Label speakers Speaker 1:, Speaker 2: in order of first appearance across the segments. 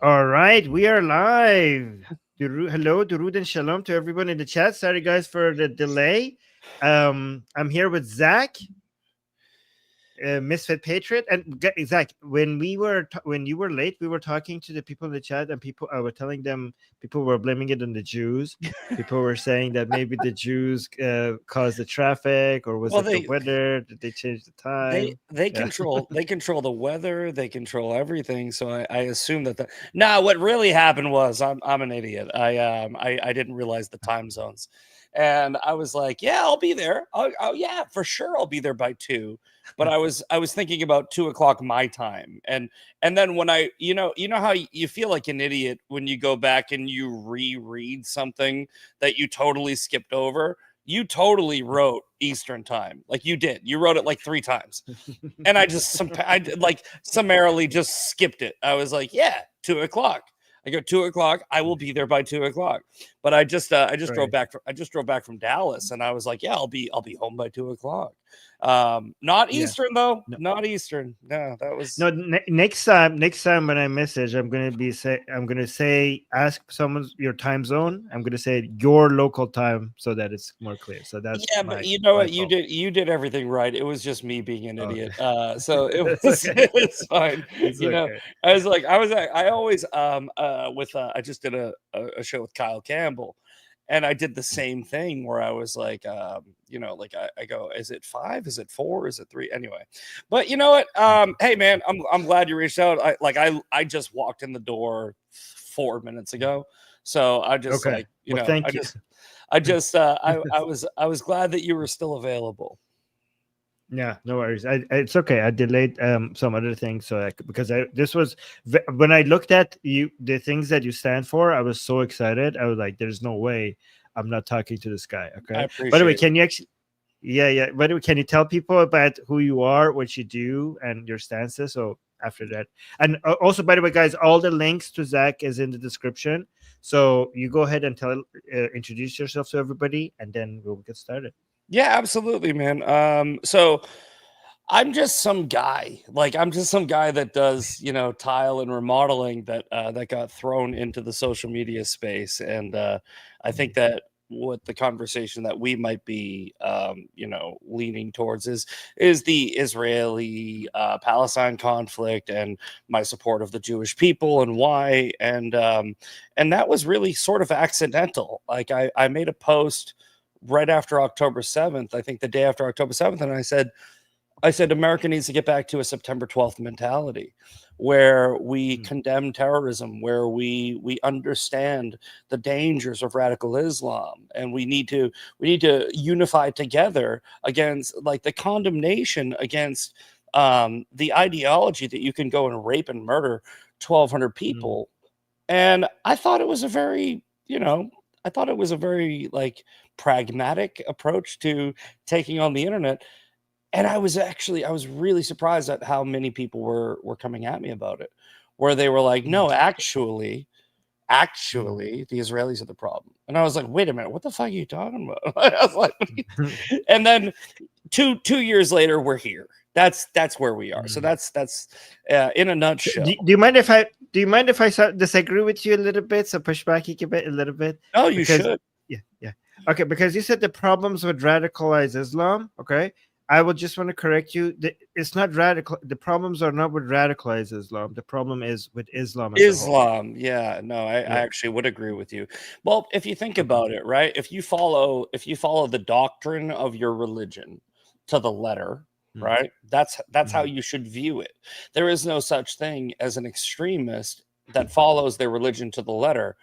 Speaker 1: All right, we are live. Hello, Durud and Shalom to everyone in the chat. Sorry, guys, for the delay. I'm here with Zach, Misfit Patriot, and Zach. When you were late, we were talking to the people in the chat, and people I were telling them people were blaming it on the Jews. People were saying that maybe the Jews caused the traffic, or was
Speaker 2: Well,
Speaker 1: it the weather? Did they change the time?
Speaker 2: they
Speaker 1: Yeah.
Speaker 2: control the weather, they control everything. So I assume that no, what really happened was I'm an idiot. I didn't realize the time zones, and I was like, yeah, I'll be there. Oh yeah, for sure, I'll be there by 2. But I was thinking about 2 o'clock my time, and then when you know how you feel like an idiot when you go back and you reread something that you totally skipped over. You totally wrote Eastern time, like you did. You wrote it like 3 times, and I like summarily just skipped it. I was like, yeah, 2 o'clock. I go 2 o'clock. I will be there by 2 o'clock. But I just drove
Speaker 1: Right.
Speaker 2: back. I just drove back from Dallas, and I was like, yeah, I'll be home by 2 o'clock. Not
Speaker 1: Yeah.
Speaker 2: Eastern though.
Speaker 1: No.
Speaker 2: Not Eastern. No, that was
Speaker 1: No, next time when I message, I'm gonna say ask someone your time zone. I'm gonna say your local time so that it's more clear. So that's
Speaker 2: yeah. But
Speaker 1: my
Speaker 2: you know
Speaker 1: my
Speaker 2: what?
Speaker 1: fault.
Speaker 2: You did everything right. It was just me being an
Speaker 1: Oh,
Speaker 2: idiot.
Speaker 1: okay.
Speaker 2: So it
Speaker 1: It's
Speaker 2: was
Speaker 1: okay.
Speaker 2: it's fine.
Speaker 1: It's
Speaker 2: You know,
Speaker 1: okay.
Speaker 2: I always with I just did a show with Kyle Campbell, and I did the same thing where I was like, like I go, is it 5? Is it 4? Is it 3? Anyway, but you know what? Hey man, I'm glad you reached out. I just walked in the door 4 minutes ago, so I just
Speaker 1: Okay.
Speaker 2: like
Speaker 1: Well, thank you.
Speaker 2: I was glad that you were still available.
Speaker 1: Yeah, no worries. It's okay. I delayed some other things because this was when I looked at you the things that you stand for. I was so excited. I was like, "There's no way I'm not talking to this guy."
Speaker 2: I
Speaker 1: Okay. By the way,
Speaker 2: appreciate it.
Speaker 1: can you actually? Yeah, yeah. By the way, can you tell people about who you are, what you do, and your stances? So after that, and also, by the way, guys, all the links to Zach is in the description. So you go ahead and introduce yourself to everybody, and then we'll get started.
Speaker 2: Yeah, absolutely, man. So I'm just some guy. Like I'm just some guy that does, tile and remodeling that got thrown into the social media space, and I think that what the conversation that we might be, leaning towards is the Israeli Palestine conflict and my support of the Jewish people and why, and that was really sort of accidental. Like I made a post right after October 7th, I think the day after October 7th, and I said America needs to get back to a September 12th mentality where we
Speaker 1: Mm,
Speaker 2: condemn terrorism, where we understand the dangers of radical Islam, and we need to unify together against like the condemnation against the ideology that you can go and rape and murder 1,200
Speaker 1: mm,
Speaker 2: people. And I thought it was a very, I thought it was a very like pragmatic approach to taking on the internet, and I was really surprised at how many people were coming at me about it, where they were like,
Speaker 1: mm,
Speaker 2: "No,
Speaker 1: mm.
Speaker 2: actually, the Israelis are the problem." And I was like, "Wait a minute, what the fuck are you talking about?" I was like, and then two years later, we're here. That's where we are. So
Speaker 1: Mm.
Speaker 2: that's in a
Speaker 1: Do
Speaker 2: nutshell.
Speaker 1: you mind if I disagree with you a little bit? So push back a little bit
Speaker 2: Oh, you
Speaker 1: because
Speaker 2: should.
Speaker 1: yeah, yeah. Okay, because you said the problems with radicalized Islam. Okay, I will just want to correct you. It's not radical. The problems are not with radicalized Islam. The problem is with Islam as a whole.
Speaker 2: Islam, yeah, no, I
Speaker 1: Yeah.
Speaker 2: actually would agree with you. Well, if you think
Speaker 1: Okay.
Speaker 2: about it, right? If you follow the doctrine of your religion to the letter,
Speaker 1: Mm,
Speaker 2: right? That's how
Speaker 1: mhm,
Speaker 2: you should view it. There is no such thing as an extremist that follows their religion to the letter,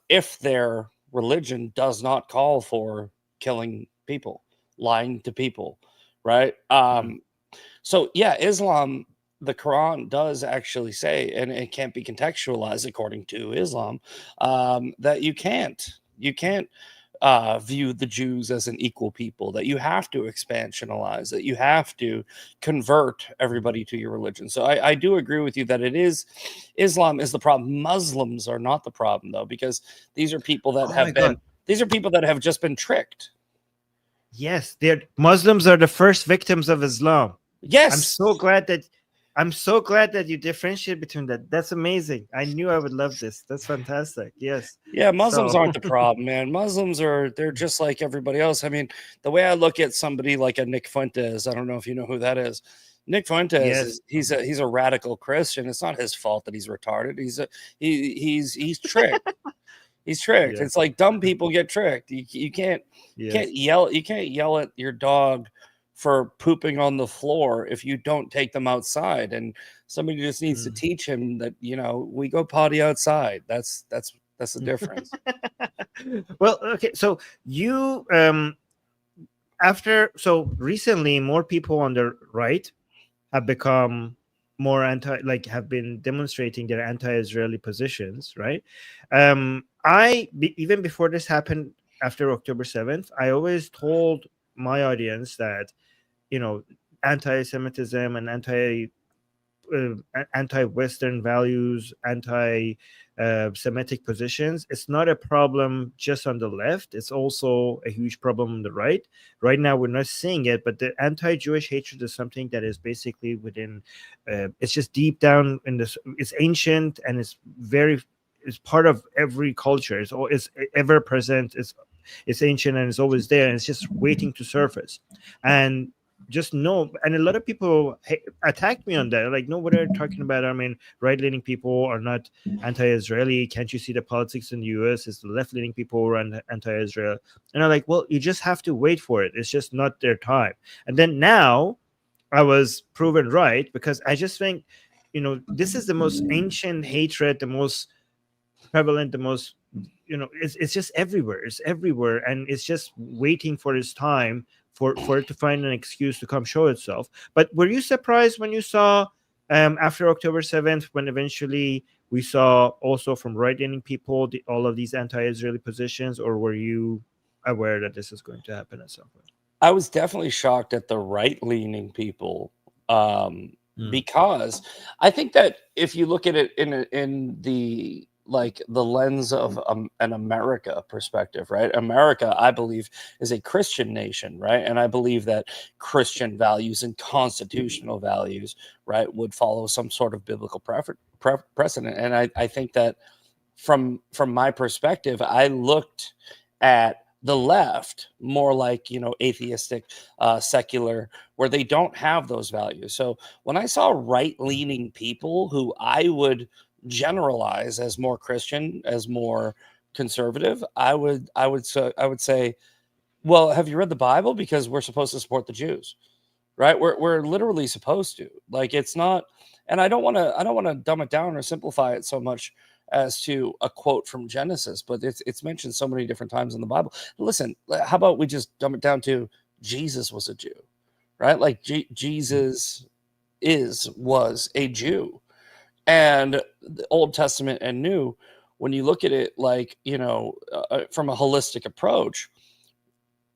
Speaker 2: if their religion does not call for killing people, lying to people, right?
Speaker 1: mm,
Speaker 2: So yeah, Islam, the Quran does actually say, and it can't be contextualized according to Islam, that you can't view the Jews as an equal people, that you have to expansionalize, that you have to convert everybody to your religion. So I do agree with you that it is Islam is the problem. Muslims are not the problem though, because these are people that
Speaker 1: oh my
Speaker 2: have
Speaker 1: God.
Speaker 2: been these are people that have just been tricked.
Speaker 1: Yes, they're Muslims are the first victims of Islam. I'm
Speaker 2: Yes.
Speaker 1: so glad that I'm so glad that you differentiate between that. That's amazing. I knew I would love this. That's fantastic. Yes.
Speaker 2: Yeah, Muslims
Speaker 1: So
Speaker 2: aren't the problem, man. Muslims they're just like everybody else. I mean, the way I look at somebody like a Nick Fuentes, I don't know if you know who that is. Nick Fuentes
Speaker 1: yes.
Speaker 2: is he's a radical Christian. It's not his fault that he's retarded. He's tricked. He's tricked.
Speaker 1: Yes.
Speaker 2: It's like dumb people get tricked. You can't
Speaker 1: Yes.
Speaker 2: you can't yell at your dog for pooping on the floor if you don't take them outside. And somebody just needs to teach him that, you know, we go potty outside. That's the difference.
Speaker 1: Well, okay. So you so recently more people on the right have become more have been demonstrating their anti-Israeli positions, right? Even before this happened after October 7th, I always told my audience that, you know, anti-Semitism and anti-Western values, anti-Semitic positions, it's not a problem just on the left. It's also a huge problem on the right. Right now, we're not seeing it, but the anti-Jewish hatred is something that is basically within. It's just deep down in this. It's ancient and it's part of every culture. It's ever present. It's ancient and it's always there, and it's just waiting to surface. And just know, and a lot of people attacked me on that, like, no, what are you talking about? I mean, right-leaning people are not anti-Israeli. Can't you see the politics in the US? It's the left-leaning people who are anti-Israel. And I'm like, well, you just have to wait for it. It's just not their time. And then now I was proven right, because I just think, you know, this is the most ancient hatred, the most prevalent, the most, you know, it's just everywhere. It's everywhere, and it's just waiting for its time for it to find an excuse to come show itself. But were you surprised when you saw after October 7th, when eventually we saw also from right-leaning people all of these anti-Israeli positions, or were you aware that this is going to happen at some point?
Speaker 2: I was definitely shocked at the right-leaning people, because I think that if you look at it in the lens of an America perspective, right? America, I believe, is a Christian nation, right? And I believe that Christian values and constitutional values, right, would follow some sort of biblical precedent. And I think that from my perspective, I looked at the left more like, you know, atheistic, secular, where they don't have those values. So when I saw right-leaning people who I would generalize as more Christian, as more conservative, I would say, well, have you read the Bible? Because we're supposed to support the Jews, right? We're literally supposed to. Like, it's not, and I don't want to dumb it down or simplify it so much as to a quote from Genesis, but it's mentioned so many different times in the Bible. Listen, how about we just dumb it down to Jesus was a Jew, right? Like Jesus was a Jew. And the Old Testament and New, when you look at it, like, you know, from a holistic approach,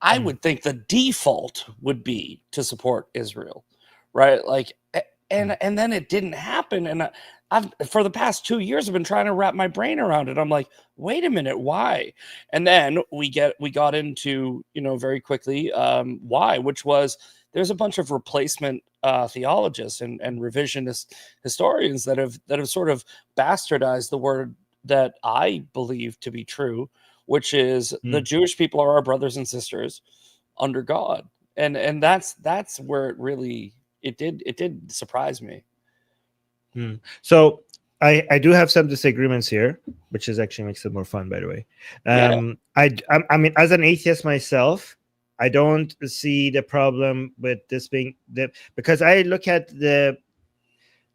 Speaker 2: I would think the default would be to support Israel, right? Like, and then it didn't happen. And I've for the past 2 years, I've been trying to wrap my brain around it. I'm like, wait a minute, why? And then we got into, you know, very quickly why, which was there's a bunch of replacement theologists and revisionist historians that have sort of bastardized the word that I believe to be true, which is the Jewish people are our brothers and sisters under God, and that's where it really it did surprise me.
Speaker 1: So I do have some disagreements here, which is actually makes it more fun, by the way. I mean, as an atheist myself, I don't see the problem with this being because I look at the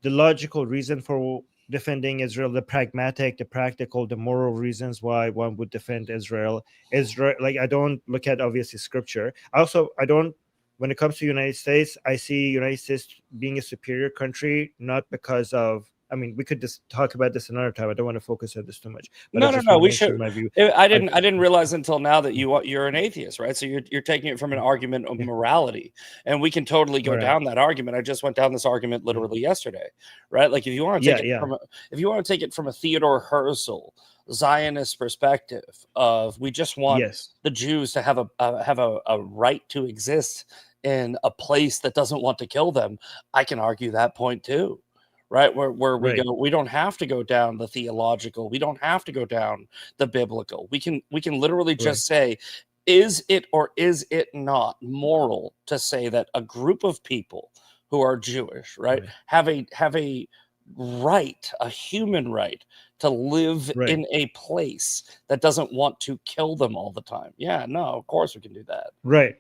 Speaker 1: logical reason for defending Israel, the pragmatic, the practical, the moral reasons why one would defend Israel. Like, I don't look at obviously scripture. Also, I don't. When it comes to United States, I see United States being a superior country, not because of. I mean, we could just talk about this another time. I don't want to focus on this too much. But
Speaker 2: No. We should.
Speaker 1: My view.
Speaker 2: I didn't realize until now that you're an atheist, right? So you're taking it from an argument of morality, and we can totally go down that argument. I just went down this argument literally yesterday, right? Like, if you want to take it from a Theodore Herzl Zionist perspective of we just want the Jews to have a right to exist in a place that doesn't want to kill them, I can argue that point too. Right, where we
Speaker 1: Right.
Speaker 2: go, we don't have to go down the theological, we don't have to go down the biblical. We can literally
Speaker 1: Right.
Speaker 2: just say, is it or is it not moral to say that a group of people who are Jewish, right,
Speaker 1: Right.
Speaker 2: have a right, a human right to live
Speaker 1: Right.
Speaker 2: in a place that doesn't want to kill them all the time? Yeah, no, of course we can do that.
Speaker 1: Right.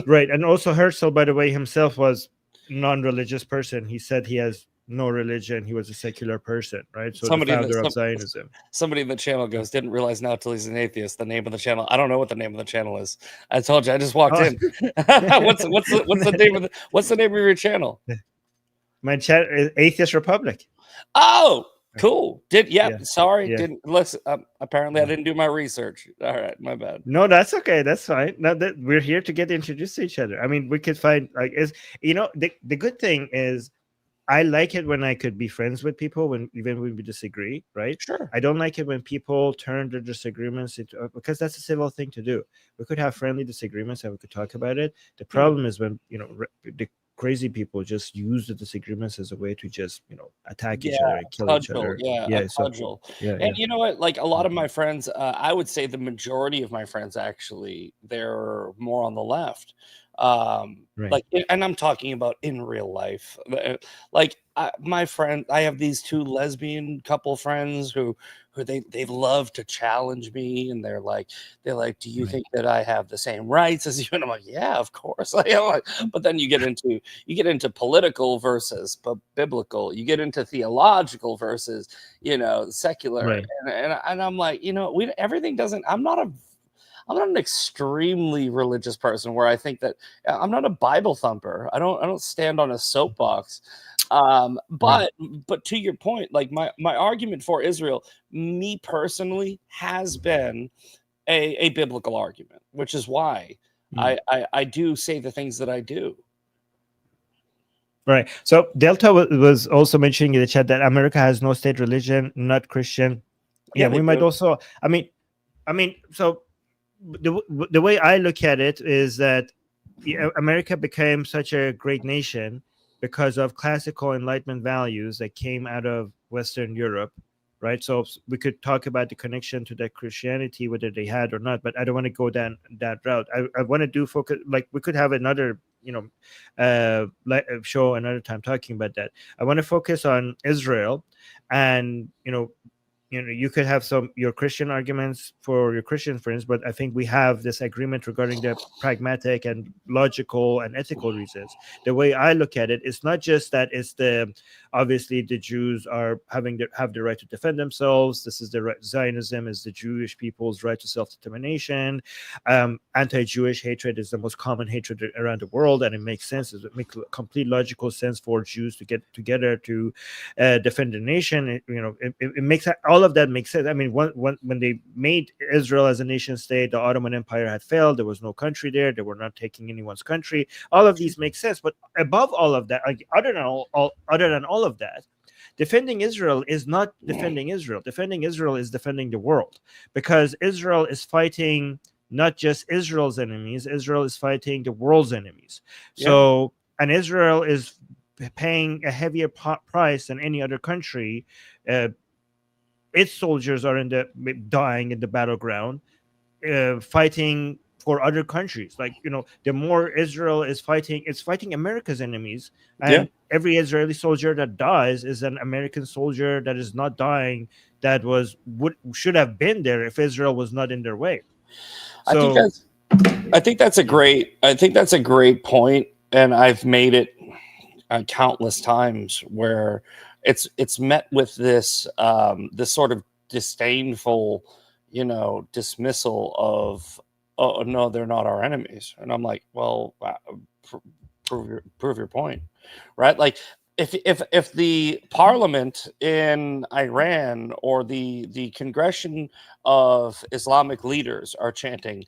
Speaker 1: Right. And also Herzl, by the way, himself was non-religious person. He said he has no religion. He was a secular person, right? So the
Speaker 2: Somebody in
Speaker 1: founder of
Speaker 2: the
Speaker 1: Zionism.
Speaker 2: somebody in the channel goes, didn't realize now till he's an atheist. The name of the channel, I don't know what the name of the channel is. I told you, I just walked
Speaker 1: Oh.
Speaker 2: in. what's the name of your channel?
Speaker 1: My chat is Atheist Republic.
Speaker 2: Oh, cool.
Speaker 1: Yeah.
Speaker 2: Sorry,
Speaker 1: Yeah.
Speaker 2: didn't listen. Apparently, I didn't do my research. All right, my bad.
Speaker 1: No, that's okay. That's fine. Now that we're here to get introduced to each other. I mean, we could find like is the good thing is I like it when I could be friends with people when even when we disagree, right?
Speaker 2: Sure.
Speaker 1: I don't like it when people turn their disagreements into because that's a civil thing to do. We could have friendly disagreements and we could talk about it. The problem is when the crazy people just use the disagreements as a way to just attack each other and kill each other.
Speaker 2: A cudgel.
Speaker 1: Yeah,
Speaker 2: And you know what? Like a lot of my friends, I would say the majority of my friends actually, they're more on the left.
Speaker 1: Right.
Speaker 2: Like, and I'm talking about in real life. Like my friend, I have these two lesbian couple friends who they love to challenge me, and they're like, do you
Speaker 1: Right.
Speaker 2: think that I have the same rights as you? And I'm like, yeah, of course. But then you get into political versus biblical. You get into theological versus secular,
Speaker 1: Right.
Speaker 2: and I'm like, everything doesn't. I'm not an extremely religious person where I think that I'm not a Bible thumper. I don't stand on a soapbox. But to your point, like my argument for Israel, me personally, has been a biblical argument, which is why I do say the things that I do.
Speaker 1: Right. So Delta was also mentioning in the chat that America has no state religion, not Christian. Yeah, we might
Speaker 2: do.
Speaker 1: also. I mean, so the way I look at it is that America became such a great nation because of classical Enlightenment values that came out of Western Europe, right? So we could talk about the connection to that Christianity, whether they had or not, but I don't want to go down that route. I want to do focus, like we could have another show another time talking about that. I want to focus on Israel, and you could have your Christian arguments for your Christian friends, but I think we have this agreement regarding the pragmatic and logical and ethical reasons. The way I look at it, it's not just that it's obviously the Jews are have the right to defend themselves. This is the right. Zionism is the Jewish people's right to self-determination. Anti-Jewish hatred is the most common hatred around the world, and it makes sense. It makes complete logical sense for Jews to get together to defend the nation. It makes all of that makes sense. I mean, when they made Israel as a nation state, the Ottoman Empire had failed. There was no country there. They were not taking anyone's country. All of these make sense. But above all of that, like, other than all of that, defending Israel is not defending Israel. Defending Israel is defending the world, because Israel is fighting not just Israel's enemies. Israel is fighting the world's enemies.
Speaker 2: Yeah.
Speaker 1: So, and Israel is paying a heavier price than any other country. Its soldiers are dying in the battleground, fighting for other countries. Like, the more Israel is fighting, it's fighting America's enemies. And every Israeli soldier that dies is an American soldier that is not dying, that should have been there if Israel was not in their way. So
Speaker 2: I think that's a great point, and I've made it countless times where it's met with this this sort of disdainful, dismissal of, oh no, they're not our enemies, and I'm like, well, prove your point, right? Like, if the parliament in Iran or the congregation of Islamic leaders are chanting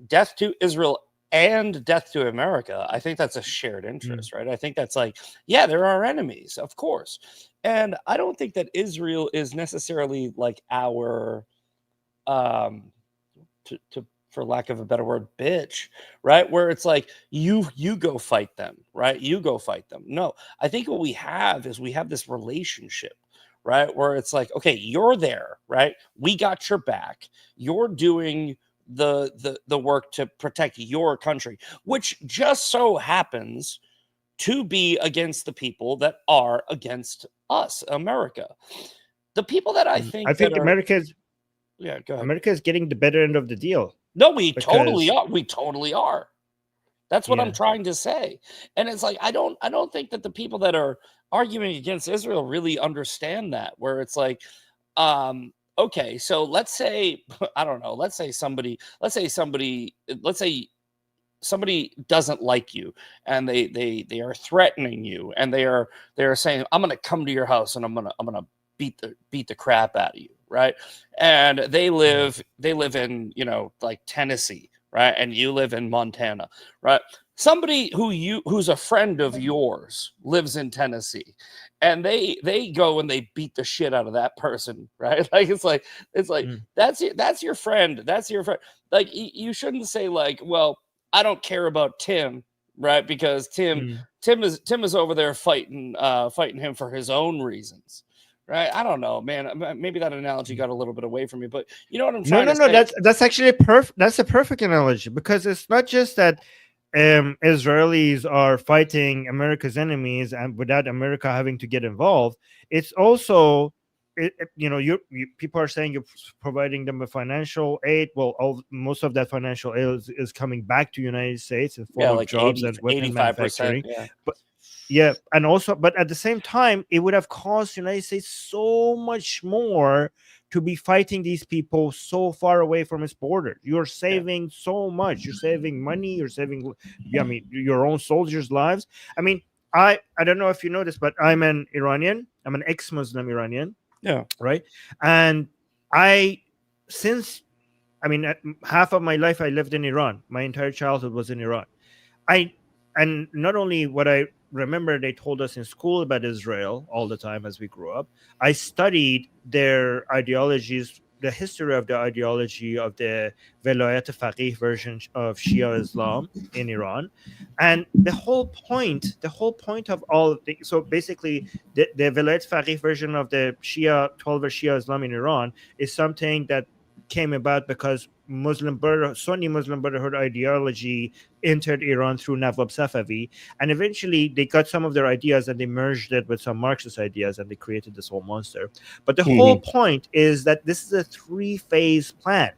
Speaker 2: death to Israel and death to America, I think that's a shared interest, right? I think that's like, yeah, they're our enemies, of course. And I don't think that Israel is necessarily like our to for lack of a better word, bitch, right? Where it's like, you go fight them, right? You go fight them. No, I think what we have is we have this relationship, right? Where it's like, okay, you're there, right? We got your back. You're doing the work to protect your country, which just so happens to be against the people that are against us, America. The people that I think
Speaker 1: I think
Speaker 2: that are, yeah, go ahead.
Speaker 1: America is getting the better end of the deal.
Speaker 2: No, we totally are. We totally are. That's what I'm
Speaker 1: Yeah.
Speaker 2: trying to say. And it's like, I don't think that the people that are arguing against Israel really understand that, where it's like, okay, so let's say, I don't know, let's say somebody doesn't like you, and they are threatening you, and they are saying, I'm going to come to your house and I'm going to beat the crap out of you, right? And they live in, like Tennessee, right? And you live in Montana, right? Somebody who's a friend of yours lives in Tennessee, and they go and they beat the shit out of that person, right? Like it's like that's your friend. That's your friend. Like you shouldn't say like, well, I don't care about Tim, right? Because Tim is over there fighting him for his own reasons. Right? I don't know, man. Maybe that analogy got a little bit away from me, but you know what I'm trying to say?
Speaker 1: That's actually that's a perfect analogy, because it's not just that Israelis are fighting America's enemies and without America having to get involved. It's also, people are saying you're providing them with financial aid. Well, most of that financial aid is coming back to the United States in form of
Speaker 2: like
Speaker 1: jobs and weapon
Speaker 2: 85%,
Speaker 1: manufacturing.
Speaker 2: yeah.
Speaker 1: And also, but at the same time, it would have cost the United States so much more to be fighting these people so far away from its border. You're saving so much. You're saving money. You're saving, your own soldiers' lives. I mean, I don't know if you know this, but I'm an Iranian. I'm an ex-Muslim Iranian.
Speaker 2: Yeah.
Speaker 1: Right. And half of my life I lived in Iran. My entire childhood was in Iran. And not only what I remember they told us in school about Israel all the time as we grew up, I studied their ideologies, the history of the ideology of the Velayat Faqih version of Shia Islam in Iran. And the whole point of all of so basically the Velayat Faqih version of the Shia 12 Shia Islam in Iran is something that came about because Sunni Muslim Brotherhood ideology entered Iran through Nawab Safavi, and eventually they got some of their ideas and they merged it with some Marxist ideas and they created this whole monster. But the whole point is that this is a 3-phase plan.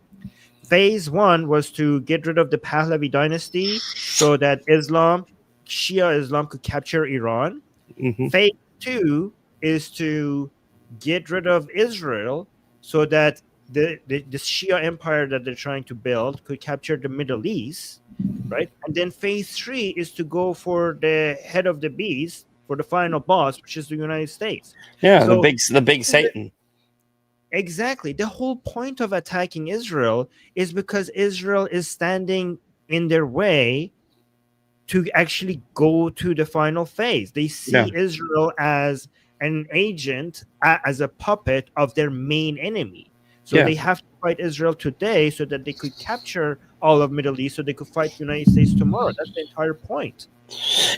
Speaker 1: Phase 1 was to get rid of the Pahlavi dynasty so that Shia Islam could capture Iran. Phase 2 is to get rid of Israel so that the Shia empire that they're trying to build could capture the Middle East, right? And then phase 3 is to go for the head of the beast, for the final boss, which is the United States.
Speaker 2: Yeah, so the big Satan.
Speaker 1: Exactly. The whole point of attacking Israel is because Israel is standing in their way to actually go to the final phase. They see Israel as an agent, as a puppet of their main enemy. So they have to fight Israel today so that they could capture all of Middle East so they could fight the United States tomorrow. That's the entire point.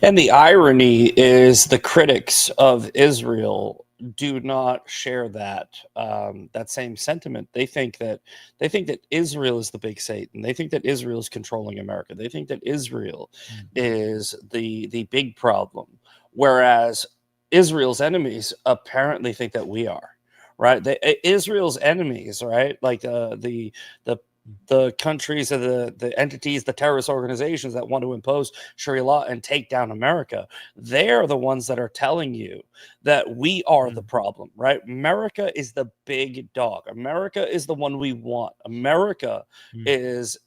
Speaker 2: And the irony is the critics of Israel do not share that same sentiment. They think that Israel is the big Satan. They think that Israel is controlling America. They think that Israel is the big problem, whereas Israel's enemies apparently think that we are. Right, Israel's enemies, right? Like the countries of the entities, the terrorist organizations that want to impose Sharia law and take down America. They're the ones that are telling you that we are the problem, right? America is the big dog. America is the one we want. America is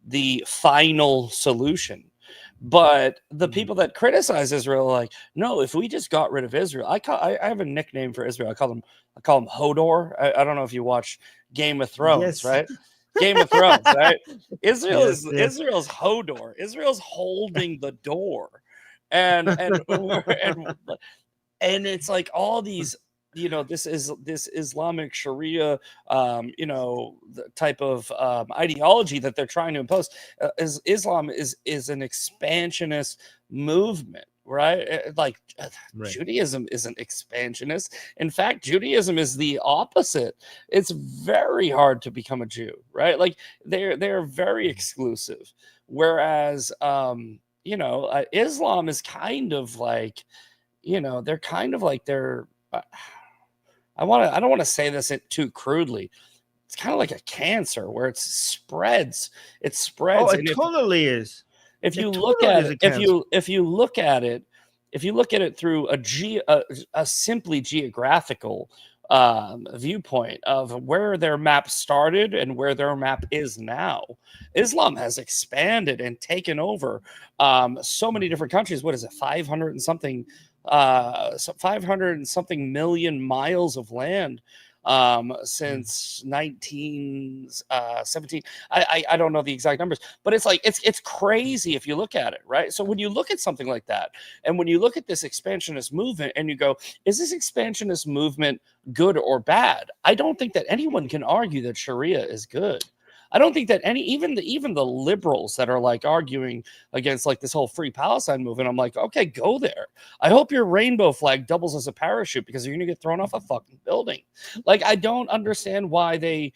Speaker 2: the final solution. But the people that criticize Israel are like, no, if we just got rid of Israel, I have a nickname for Israel. I call him Hodor. I don't know if you watch Game of Thrones, right? Game of Thrones, right? Israel's Hodor. Israel's holding the door, and it's like all these this Islamic Sharia, the type of ideology that they're trying to impose. Islam is an expansionist movement, right? Right. Judaism isn't expansionist. In fact, Judaism is the opposite. It's very hard to become a Jew, right? Like they're very exclusive, whereas Islam is kind of like, they're kind of like I don't want to say this too crudely. It's kind of like a cancer where it spreads. It spreads.
Speaker 1: Oh, it totally is.
Speaker 2: If you look at it, if you look at it through a simply geographical viewpoint of where their map started and where their map is now, Islam has expanded and taken over so many different countries. What is it, 500 and something 500 and something million miles of land since 1917. I don't know the exact numbers, but it's like it's crazy if you look at it, right? So when you look at something like that, and when you look at this expansionist movement and you go, is this expansionist movement good or bad? I don't think that anyone can argue that Sharia is good. I don't think that even the liberals that are like arguing against like this whole Free Palestine movement, I'm like, okay, go there. I hope your rainbow flag doubles as a parachute because you're gonna get thrown off a fucking building. Like, I don't understand why they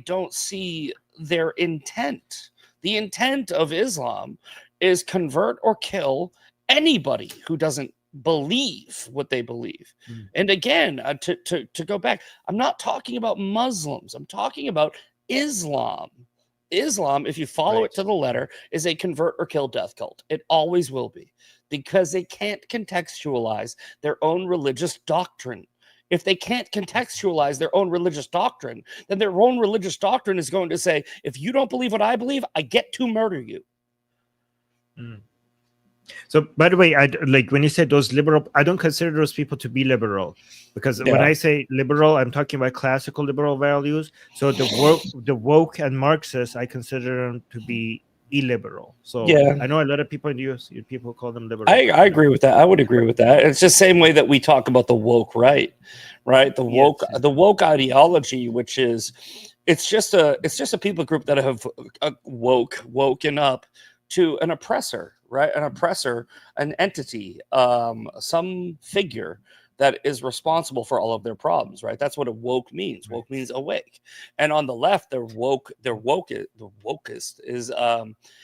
Speaker 2: don't see their intent. The intent of Islam is convert or kill anybody who doesn't believe what they believe. And again, to go back, I'm not talking about Muslims. I'm talking about Islam. Islam, if you follow it to the letter, is a convert or kill death cult. It always will be, because they can't contextualize their own religious doctrine. If they can't contextualize their own religious doctrine, then their own religious doctrine is going to say, if you don't believe what I believe, I get to murder you.
Speaker 1: So, by the way, like when you said those liberal, I don't consider those people to be liberal, because when I say liberal, I'm talking about classical liberal values. So the woke and Marxists, I consider them to be illiberal. So I know a lot of people in the US, people call them liberal.
Speaker 2: I agree with that. I would agree with that. It's the same way that we talk about the woke right? The woke ideology, which is it's just a people group that have woken up to an oppressor, right? An oppressor, an entity, some figure that is responsible for all of their problems, right? That's what a woke means. Woke means awake. And on the left, the wokest is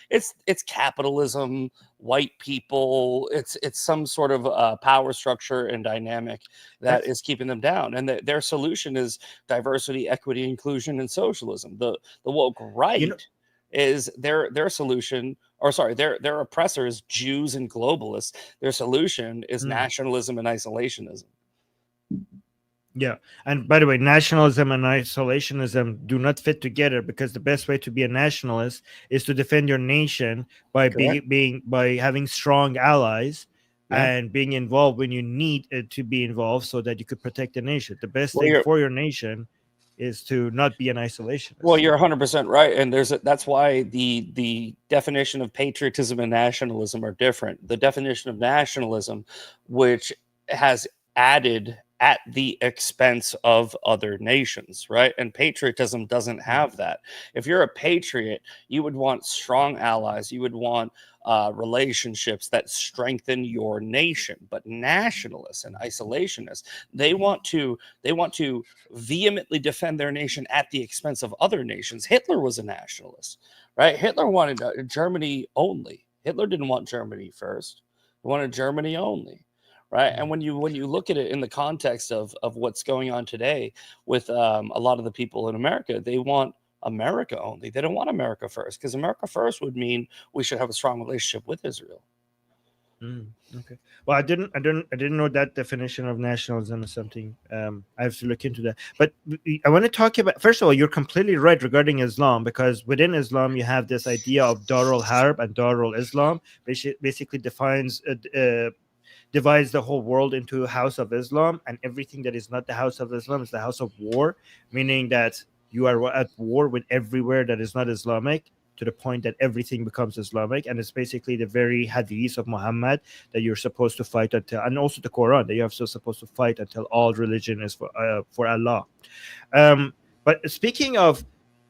Speaker 2: it's capitalism, white people, it's some sort of power structure and dynamic that is keeping them down. And their solution is diversity, equity, inclusion, and socialism. The woke right is their solution, or sorry, their oppressors, Jews and globalists. Their solution is nationalism and isolationism.
Speaker 1: Yeah, and by the way, nationalism and isolationism do not fit together, because the best way to be a nationalist is to defend your nation by by having strong allies and being involved when you need to be involved, so that you could protect the nation. The best thing for your nation is to not be an isolationist.
Speaker 2: Well, you're 100% right, and that's why the definition of patriotism and nationalism are different. The definition of nationalism, which has added at the expense of other nations, right? And patriotism doesn't have that. If you're a patriot, you would want strong allies. You would want relationships that strengthen your nation. But nationalists and isolationists, they want to vehemently defend their nation at the expense of other nations. Hitler was a nationalist, right? Hitler wanted Germany only. Hitler didn't want Germany first. He wanted Germany only. Right. And when you look at it in the context of what's going on today with a lot of the people in America, they want America only. They don't want America first, because America first would mean we should have a strong relationship with Israel.
Speaker 1: Okay. Well, I didn't know that definition of nationalism is something. I have to look into that. But I want to talk about, first of all, you're completely right regarding Islam, because within Islam you have this idea of Darul Harb and Darul Islam, which basically divides the whole world into a house of Islam, and everything that is not the house of Islam is the house of war, meaning that you are at war with everywhere that is not Islamic. to the point that everything becomes Islamic, and it's basically the very hadith of Muhammad that you're supposed to fight until, and also the Quran that you're also supposed to fight until all religion is for Allah. But speaking of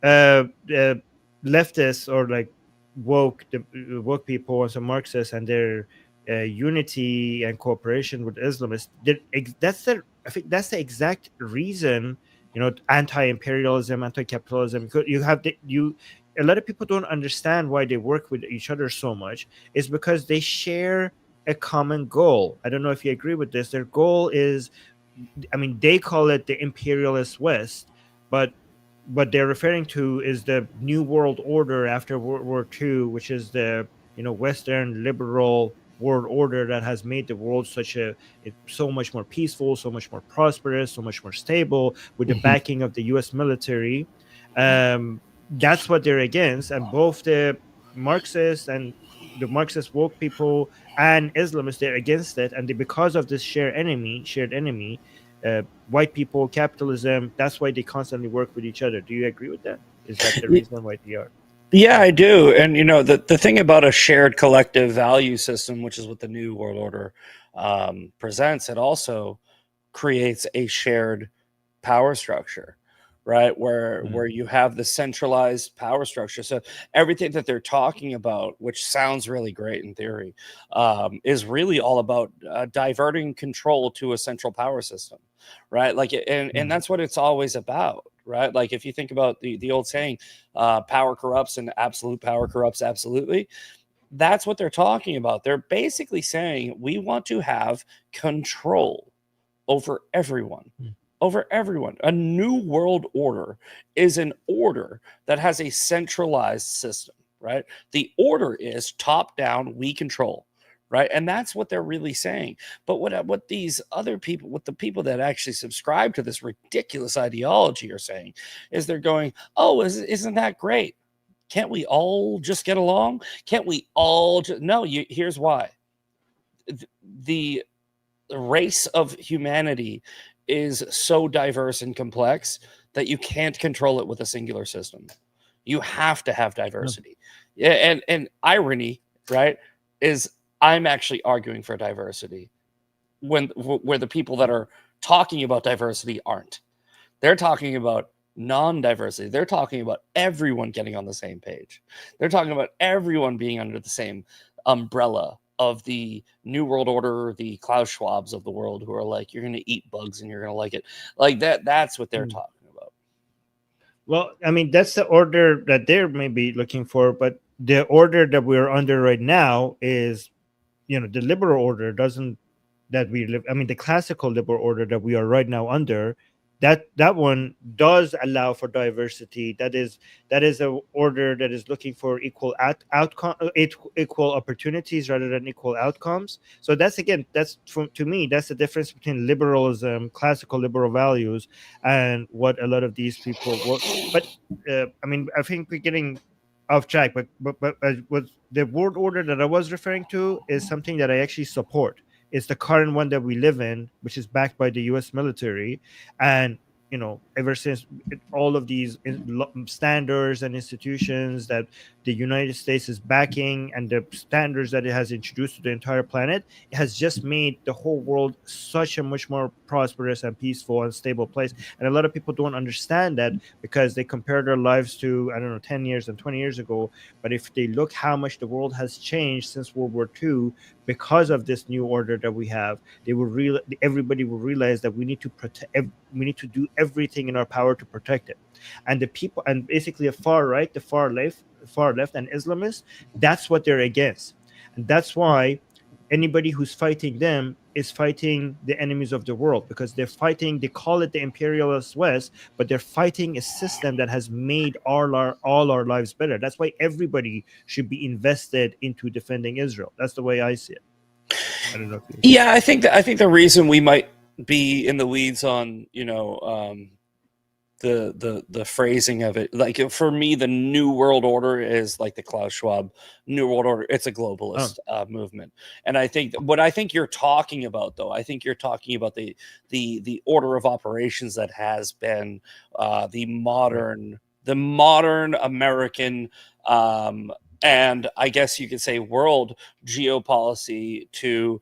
Speaker 1: leftists or like woke people and some Marxists and their unity and cooperation with Islamists, I think that's the exact reason, anti-imperialism, anti-capitalism. A lot of people don't understand why they work with each other so much. Is because they share a common goal. I don't know if you agree with this. Their goal is, they call it the imperialist West, but what they're referring to is the new world order after World War II, which is the Western liberal world order that has made the world so much more peaceful, so much more prosperous, so much more stable, with the backing of the U.S. military. That's what they're against, and both the Marxists and the Marxist woke people and Islamists, they're against it, and because of this shared enemy, white people, capitalism, that's why they constantly work with each other. Do you agree with that? Is that the reason why they are?
Speaker 2: Yeah, I do. And the thing about a shared collective value system, which is what the New World Order presents, it also creates a shared power structure, right? Where you have the centralized power structure. So everything that they're talking about, which sounds really great in theory, is really all about diverting control to a central power system, right? Like, and that's what it's always about, right? Like, if you think about the old saying, power corrupts and absolute power corrupts absolutely. That's what they're talking about. They're basically saying we want to have control over everyone. Over everyone. A new world order is an order that has a centralized system, right? The order is top down, we control, right? And that's what they're really saying. But what these other people, what the people that actually subscribe to this ridiculous ideology are saying is they're going, oh, isn't that great? Can't we all just get along? Can't we all just... No, here's why. The race of humanity is so diverse and complex that you can't control it with a singular system. You have to have diversity. Yeah, and irony, right, is I'm actually arguing for diversity where the people that are talking about diversity aren't. They're talking about non-diversity. They're talking about everyone getting on the same page. They're talking about everyone being under the same umbrella of the New World Order, the Klaus Schwabs of the world, who are like, you're going to eat bugs and you're going to like it. Like that's what they're talking about.
Speaker 1: Well, that's the order that they're maybe looking for, but the order that we're under right now is, the liberal order that we live. The classical liberal order that we are right now under, that one does allow for diversity. That is a order that is looking for equal opportunities rather than equal outcomes. So to me, that's the difference between liberalism, classical liberal values, and what a lot of these people work. But I think we're getting off track. But what the world order that I was referring to is something that I actually support. It's the current one that we live in, which is backed by the U.S. military. And, ever since all of these standards and institutions that the United States is backing and the standards that it has introduced to the entire planet, it has just made the whole world such a much more prosperous and peaceful and stable place. And a lot of people don't understand that because they compare their lives to, 10 years and 20 years ago. But if they look how much the world has changed since World War II, because of this new order that we have, everybody will realize that we need to protect. We need to do everything in our power to protect it. And the people, and basically the far right, the far left, and Islamists, that's what they're against, and that's why anybody who's fighting them is fighting the enemies of the world, because they're fighting. They call it the imperialist West, but they're fighting a system that has made all our lives better. That's why everybody should be invested into defending Israel. That's the way I see it. I don't know if you...
Speaker 2: Yeah, I think the reason we might be in the weeds on the phrasing of it, like for me, the New World Order is like the Klaus Schwab New World Order. It's a globalist movement, and I think what you're talking about, though, I think you're talking about the order of operations that has been the modern the modern American and I guess you could say world geopolicy to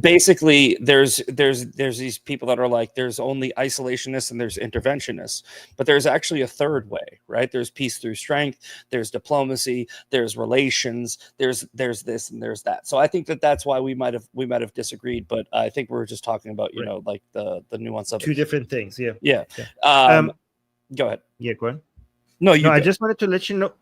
Speaker 2: basically there's these people that are like there's only isolationists and there's interventionists, but there's actually a third way, right? There's peace through strength, there's diplomacy, there's relations, there's this and there's that. So I think that's why we might have disagreed, but I think we were just talking about like the nuance of
Speaker 1: two different things.
Speaker 2: Go ahead.
Speaker 1: Yeah, go ahead.
Speaker 2: No,
Speaker 1: I just wanted to let you know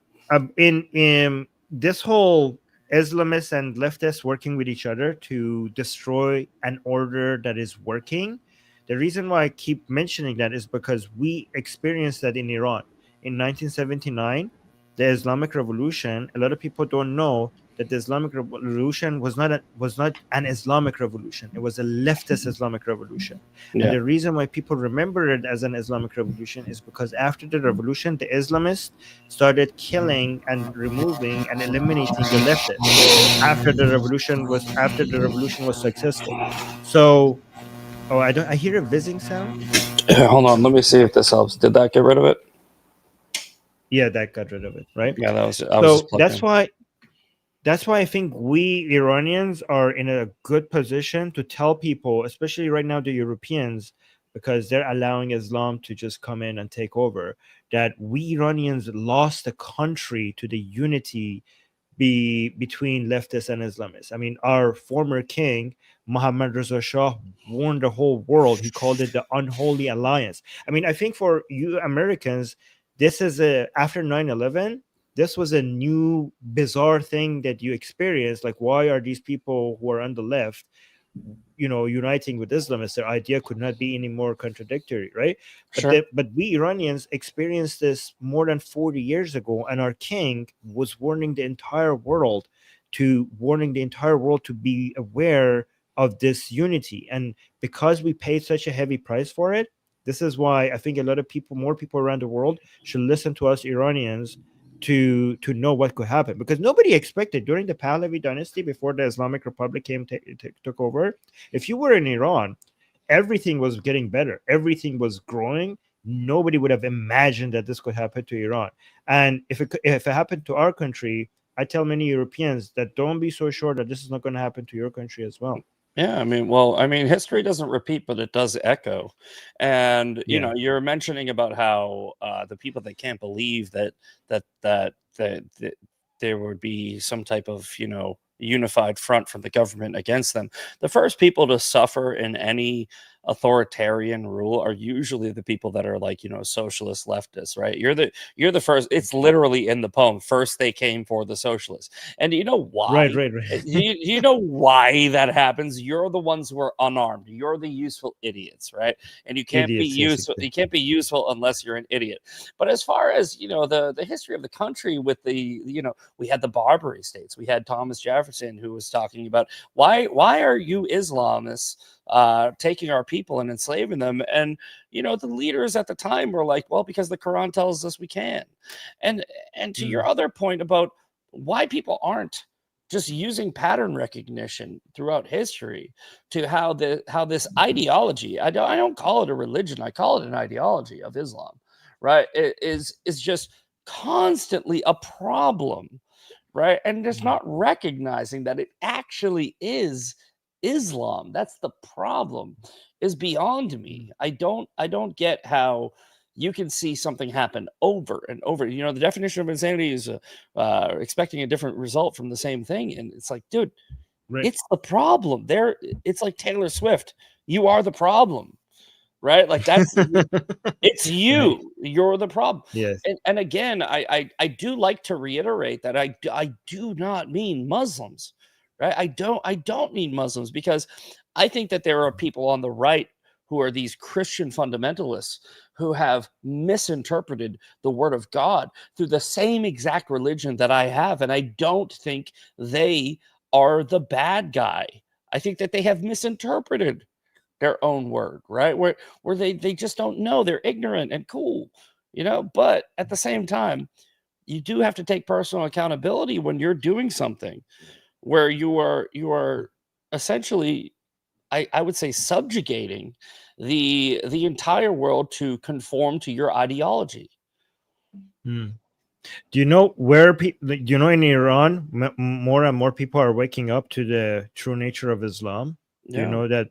Speaker 1: in this whole Islamists and leftists working with each other to destroy an order that is working. The reason why I keep mentioning that is because we experienced that in Iran in 1979, the Islamic Revolution. A lot of people don't know that the Islamic Revolution was not an Islamic revolution. It was a leftist Islamic revolution. Yeah. And the reason why people remember it as an Islamic revolution is because after the revolution, the Islamists started killing and removing and eliminating the leftists after the revolution was successful. So, I hear a whizzing sound.
Speaker 2: Hold on, let me see if this helps. Did that get rid of it?
Speaker 1: Yeah, that got rid of it, right?
Speaker 2: Yeah, that was.
Speaker 1: So that's why I think we Iranians are in a good position to tell people, especially right now, the Europeans, because they're allowing Islam to just come in and take over, that we Iranians lost the country to the unity between leftists and Islamists. I mean, our former king, Mohammad Reza Shah, warned the whole world. He called it the unholy alliance. I mean, I think for you Americans, this is after 9/11, this was a new bizarre thing that you experienced. Like, why are these people who are on the left, uniting with Islamists? Their idea could not be any more contradictory, right?
Speaker 2: Sure.
Speaker 1: But we Iranians experienced this more than 40 years ago, and our king was warning the entire world to be aware of this unity. And because we paid such a heavy price for it, this is why I think a lot of people, more people around the world, should listen to us Iranians to know what could happen, because nobody expected during the Pahlavi dynasty, before the Islamic Republic took over, if you were in Iran, everything was getting better, everything was growing. Nobody would have imagined that this could happen to Iran. And if it happened to our country, I tell many Europeans that don't be so sure that this is not going to happen to your country as well.
Speaker 2: Yeah, I mean, history doesn't repeat, but it does echo. And you're mentioning about how the people that can't believe that there would be some type of unified front from the government against them. The first people to suffer in any authoritarian rule are usually the people that are like socialist leftists, right? You're the first. It's literally in the poem. First they came for the socialists, and you know why?
Speaker 1: Right.
Speaker 2: you know why that happens? You're the ones who are unarmed. You're the useful idiots, right? And you can't be useful. You can't be useful unless you're an idiot. But as far as the history of the country, with the we had the Barbary states. We had Thomas Jefferson, who was talking about why are you Islamists taking our people and enslaving them? And the leaders at the time were like, well, because the Quran tells us we can. And to your other point about why people aren't just using pattern recognition throughout history to how this ideology, I don't call it a religion, I call it an ideology of Islam, right? It is just constantly a problem, right? And just not recognizing that it actually is Islam. That's the problem, is beyond me. I don't get how you can see something happen over and over. The definition of insanity is expecting a different result from the same thing. And it's like, dude, it's the problem. It's like Taylor Swift. You are the problem, right? Like that's it's you. Right. You're the problem.
Speaker 1: Yes.
Speaker 2: And again, I do like to reiterate that I do not mean Muslims. Right. I don't mean Muslims, because I think that there are people on the right who are these Christian fundamentalists who have misinterpreted the word of God through the same exact religion that I have. And I don't think they are the bad guy. I think that they have misinterpreted their own word, right? Where they just don't know. They're ignorant and cool, but at the same time, you do have to take personal accountability when you're doing something where you are essentially, I would say, subjugating the entire world to conform to your ideology,
Speaker 1: Hmm. Do you know where people? Do you know in Iran, more and more people are waking up to the true nature of Islam? Do you
Speaker 2: Yeah.
Speaker 1: know that?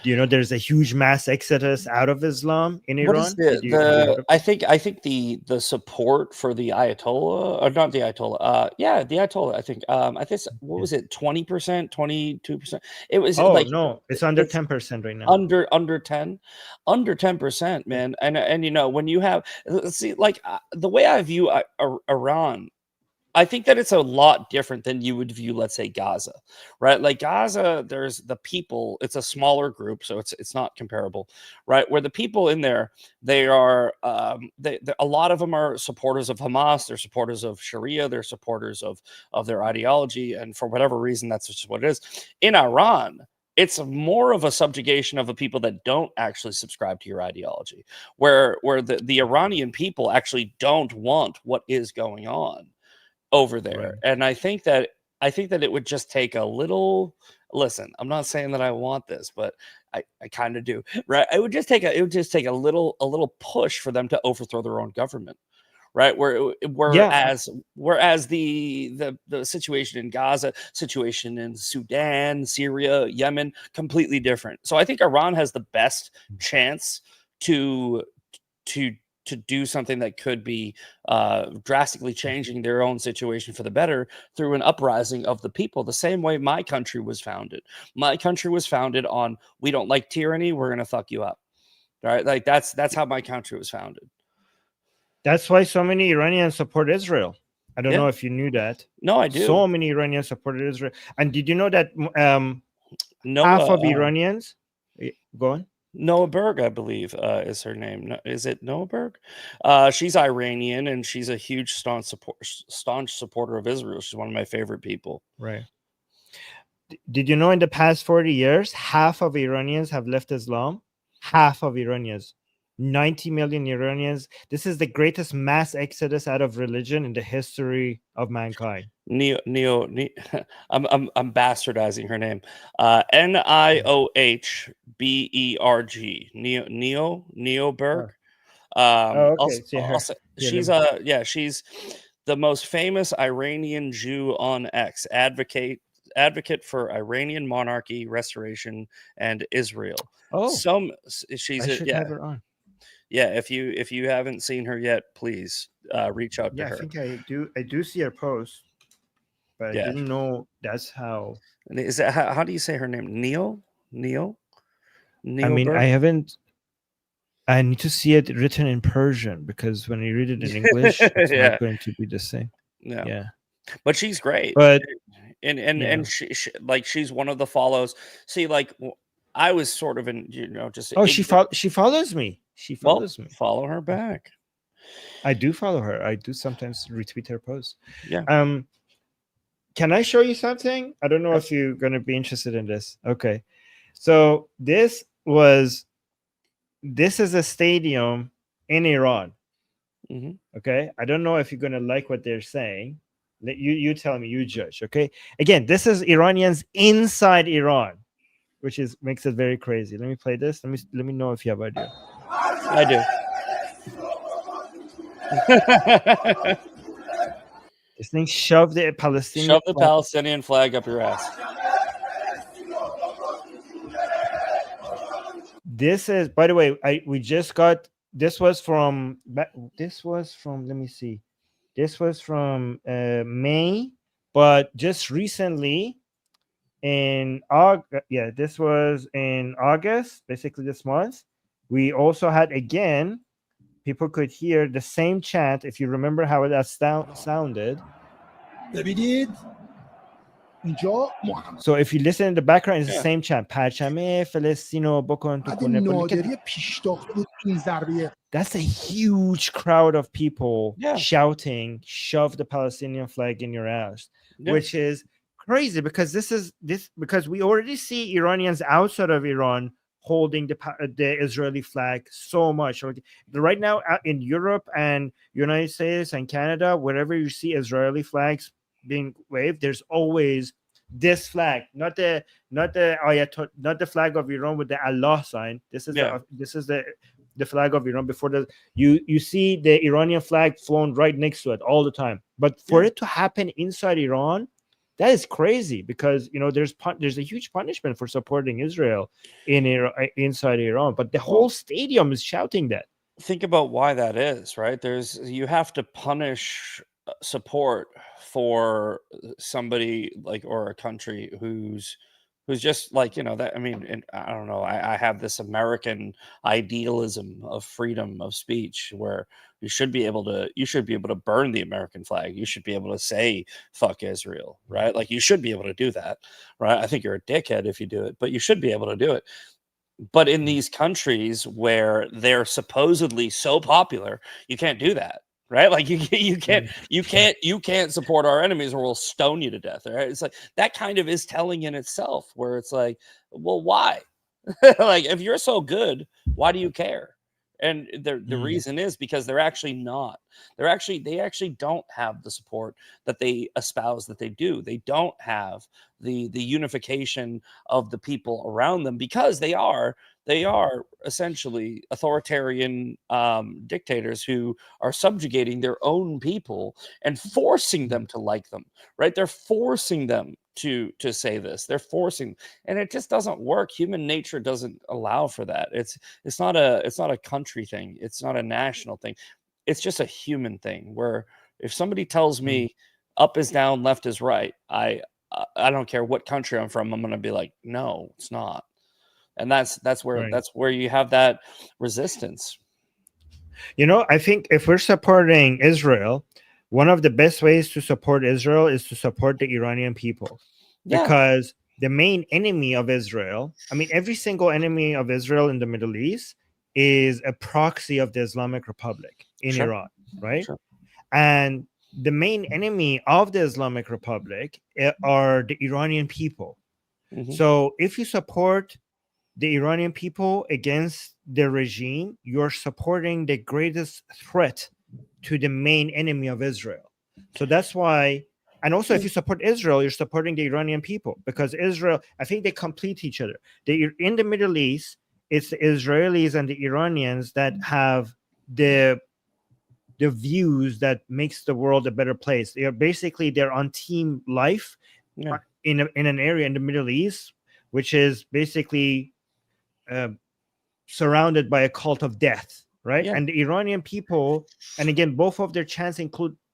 Speaker 1: Do you know there's a huge mass exodus out of Islam in
Speaker 2: What is
Speaker 1: Iran? Have you heard of
Speaker 2: I
Speaker 1: this?
Speaker 2: think the support for the Ayatollah, or not the Ayatollah, yeah, the Ayatollah, I think what
Speaker 1: Yeah.
Speaker 2: was it, 20%, 22%? It was
Speaker 1: Oh
Speaker 2: like
Speaker 1: no, it's under
Speaker 2: it's
Speaker 1: 10% right now.
Speaker 2: under 10, under 10%,
Speaker 1: Yeah.
Speaker 2: man. And you know, when you have, see, like, the way I view Iran, I think that it's a lot different than you would view, let's say, Gaza, right? Like Gaza, there's the people, it's a smaller group, so it's not comparable, right? Where the people in there, they are, a lot of them are supporters of Hamas, they're supporters of Sharia, they're supporters of their ideology, and for whatever reason, that's just what it is. In Iran, it's more of a subjugation of the people that don't actually subscribe to your ideology, where the Iranian people actually don't want what is going on over there.
Speaker 1: Right.
Speaker 2: And I think that it would just take a little, listen, I'm not saying that I want this, but I kind of do. Right? It would just take a little push for them to overthrow their own government. Right?
Speaker 1: Yeah,
Speaker 2: Whereas the situation in Gaza, situation in Sudan, Syria, Yemen, completely different. So I think Iran has the best chance to to to do something that could be drastically changing their own situation for the better through an uprising of the people, the same way my country was founded. My country was founded on, we don't like tyranny, we're going to fuck you up. Right? Like that's how my country was founded.
Speaker 1: that's why so many Iranians support Israel. I don't
Speaker 2: Yeah.
Speaker 1: know if you knew that.
Speaker 2: No, I do.
Speaker 1: So many Iranians supported Israel. And did you know that half
Speaker 2: Noah
Speaker 1: of Iranians go on?
Speaker 2: Noah Berg, I believe, is her name. Is it Noah Berg? She's Iranian, and she's a huge staunch supporter of Israel. She's one of my favorite people.
Speaker 1: Right. Did you know in the past 40 years, half of Iranians have left Islam? Half of Iranians. 90 million Iranians. This is the greatest mass exodus out of religion in the history of mankind.
Speaker 2: I'm bastardizing her name. Niohberg. Neo Berg.
Speaker 1: Oh, okay. See her.
Speaker 2: She's she's the most famous Iranian Jew on X, advocate for Iranian monarchy restoration and Israel.
Speaker 1: Oh,
Speaker 2: She's
Speaker 1: I should have her on.
Speaker 2: yeah. If you haven't seen her yet, please reach out to
Speaker 1: Yeah, I
Speaker 2: her.
Speaker 1: think I do. I do see her post, but I didn't know that's how.
Speaker 2: Is that how do you say her name? Neo.
Speaker 1: I mean,
Speaker 2: Berg?
Speaker 1: I haven't. I need to see it written in Persian because when you read it in English, it's not going to be the same.
Speaker 2: No.
Speaker 1: Yeah,
Speaker 2: but she's great.
Speaker 1: but
Speaker 2: And she like, she's one of the follows. See, like, I was sort of in, just
Speaker 1: she follows me. She follows me.
Speaker 2: Follow her back.
Speaker 1: I do follow her. I do sometimes retweet her posts.
Speaker 2: Yeah.
Speaker 1: Can I show you something? I don't know if you're going to be interested in this. Okay. So this is a stadium in Iran.
Speaker 2: Mm-hmm.
Speaker 1: Okay. I don't know if you're going to like what they're saying. You tell me, you judge. Okay. Again, this is Iranians inside Iran, which makes it very crazy. Let me play this. Let me know if you have idea.
Speaker 2: I do.
Speaker 1: This thing shove the
Speaker 2: Palestinian flag up your ass.
Speaker 1: This is, by the way, we just got this was from let me see. This was from May, but just recently in August, this was in August, basically this month. We also had, again, people could hear the same chant, if you remember how that sounded. So if you listen in the background, it's the same chant. That's a huge crowd of people shouting, shove the Palestinian flag in your ass, which is crazy because because we already see Iranians outside of Iran holding the Israeli flag so much. Right now in Europe and United States and Canada, wherever you see Israeli flags being waved, there's always this flag, not the ayatollah, not the flag of Iran with the Allah sign. This is the the flag of Iran, before the you see the Iranian flag flown right next to it all the time. But for it to happen inside Iran, that is crazy, because there's a huge punishment for supporting Israel inside Iran, but the whole stadium is shouting that.
Speaker 2: Think about why that is, right? You have to punish support for somebody like, or a country who's just like, that, I mean, and I don't know, I have this American idealism of freedom of speech, where you should be able to burn the American flag. You should be able to say fuck Israel, right? Like, you should be able to do that, right? I think you're a dickhead if you do it, but you should be able to do it. But in these countries where they're supposedly so popular, you can't do that, right? Like, you can't support our enemies or we'll stone you to death, right? It's like, that kind of is telling in itself, where it's like, well, why? Like, if you're so good, why do you care? And the reason is because they actually don't have the support that they espouse that they do. They don't have the unification of the people around them, because they are essentially authoritarian dictators who are subjugating their own people and forcing them to like them, right? They're forcing them to say this. They're forcing, and it just doesn't work. Human nature doesn't allow for that. It's not a country thing. It's not a national thing. It's just a human thing, where if somebody tells me up is down, left is right, I don't care what country I'm from, I'm going to be like, no, it's not. And that's where you have that resistance.
Speaker 1: I think if we're supporting Israel, one of the best ways to support Israel is to support the Iranian people. Because the main enemy of Israel, I mean, every single enemy of Israel in the Middle East is a proxy of the Islamic Republic in Iran, right? And the main enemy of the Islamic Republic are the Iranian people. So if you support the Iranian people against the regime, you're supporting the greatest threat to the main enemy of Israel. So that's why, and also if you support Israel, you're supporting the Iranian people, because Israel, I think they complete each other. In the Middle East, it's the Israelis and the Iranians that have the views that makes the world a better place. They're on team life in an area in the Middle East, which is basically surrounded by a cult of death, right? And the Iranian people, and again, both of their chants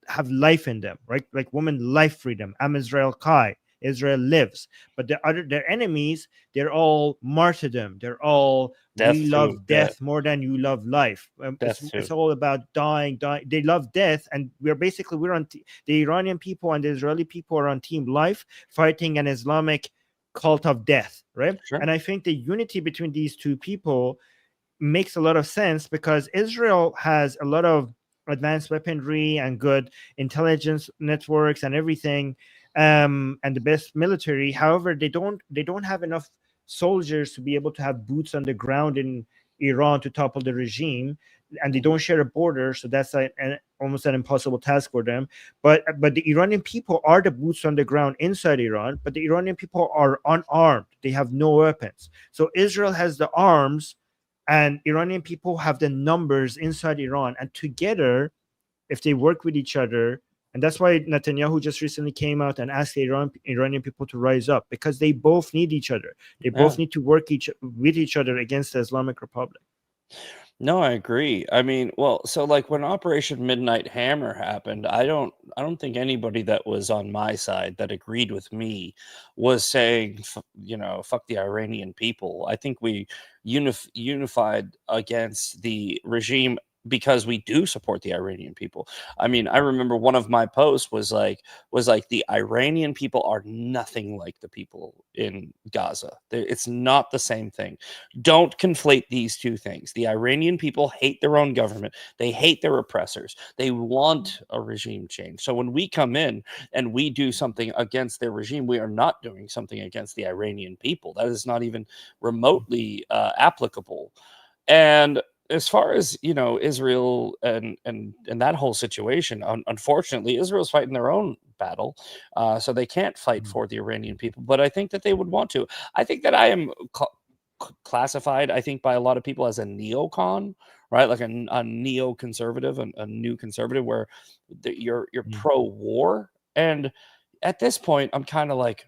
Speaker 1: have life in them, right? Like woman life freedom, Am Israel Kai, Israel lives. But their enemies, they're all martyrdom. They're all we love death more than you love life. It's all about dying. They love death, and we're on the Iranian people and the Israeli people are on team life, fighting an Islamic cult of death, right? And I think the unity between these two people makes a lot of sense, because Israel has a lot of advanced weaponry and good intelligence networks and everything, and the best military. However, they don't have enough soldiers to be able to have boots on the ground in Iran to topple the regime, and they don't share a border, so that's almost an impossible task for them. But the Iranian people are the boots on the ground inside Iran, but the Iranian people are unarmed. They have no weapons. So Israel has the arms, and Iranian people have the numbers inside Iran, and together, if they work with each other, and that's why Netanyahu just recently came out and asked the Iranian people to rise up, because they both need each other. They both need to work with each other against the Islamic Republic.
Speaker 2: No, I agree. I mean, well, so like when Operation Midnight Hammer happened, I don't think anybody that was on my side that agreed with me was saying, fuck the Iranian people. I think we unified against the regime because we do support the Iranian people. I mean, I remember one of my posts was like the Iranian people are nothing like the people in Gaza. It's not the same thing. Don't conflate these two things. The Iranian people hate their own government. They hate their oppressors. They want a regime change. So when we come in and we do something against their regime, we are not doing something against the Iranian people. That is not even remotely applicable. And as far as Israel and that whole situation, unfortunately, Israel's fighting their own battle, so they can't fight for the Iranian people. But I think that they would want to. I think that I am classified, I think, by a lot of people as a neocon, right? Like a neoconservative, a new conservative, where you're pro-war. And at this point, I'm kind of like,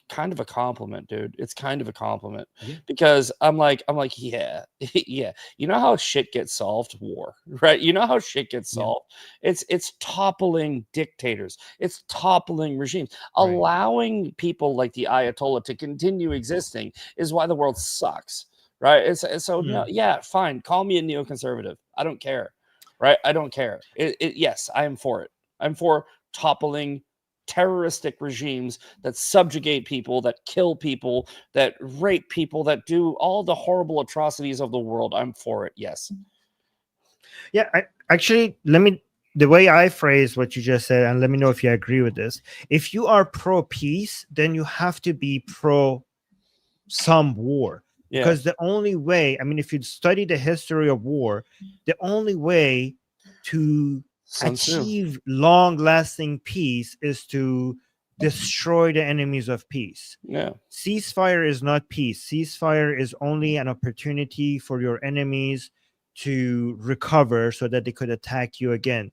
Speaker 2: kind of a compliment, dude. It's kind of a compliment, because I'm like, yeah, yeah. You know how shit gets solved? War, right? You know how shit gets solved? It's toppling dictators. It's toppling regimes. Allowing people like the Ayatollah to continue existing is why the world sucks, right? So no, yeah, fine. Call me a neoconservative. I don't care, right? I don't care. Yes, I am for it. I'm for toppling terroristic regimes that subjugate people, that kill people, that rape people, that do all the horrible atrocities of the world. I'm for it. Yes.
Speaker 1: Yeah, actually, the way I phrase what you just said, and let me know if you agree with this. If you are pro peace, then you have to be pro some war. Because the only way, I mean, if you study the history of war, the only way to achieve long-lasting peace is to destroy the enemies of peace. Ceasefire is not peace. Ceasefire is only an opportunity for your enemies to recover so that they could attack you again.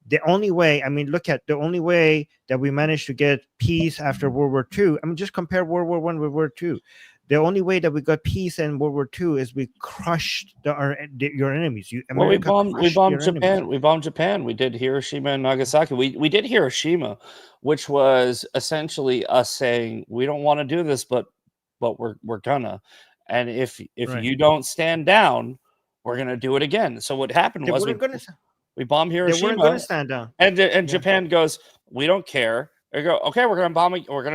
Speaker 1: The only way, I mean, look at the only way that we managed to get peace after World War II. I mean, just compare World War I with World War II. The only way that we got peace in World War II is we crushed your enemies.
Speaker 2: We bombed Japan. We bombed Japan. We did Hiroshima and Nagasaki. We did Hiroshima, which was essentially us saying we don't want to do this, but we're gonna. And if you don't stand down, we're gonna do it again. So what happened was we bombed Hiroshima.
Speaker 1: They weren't going to stand down.
Speaker 2: And Japan goes, we don't care. They go, okay, we're gonna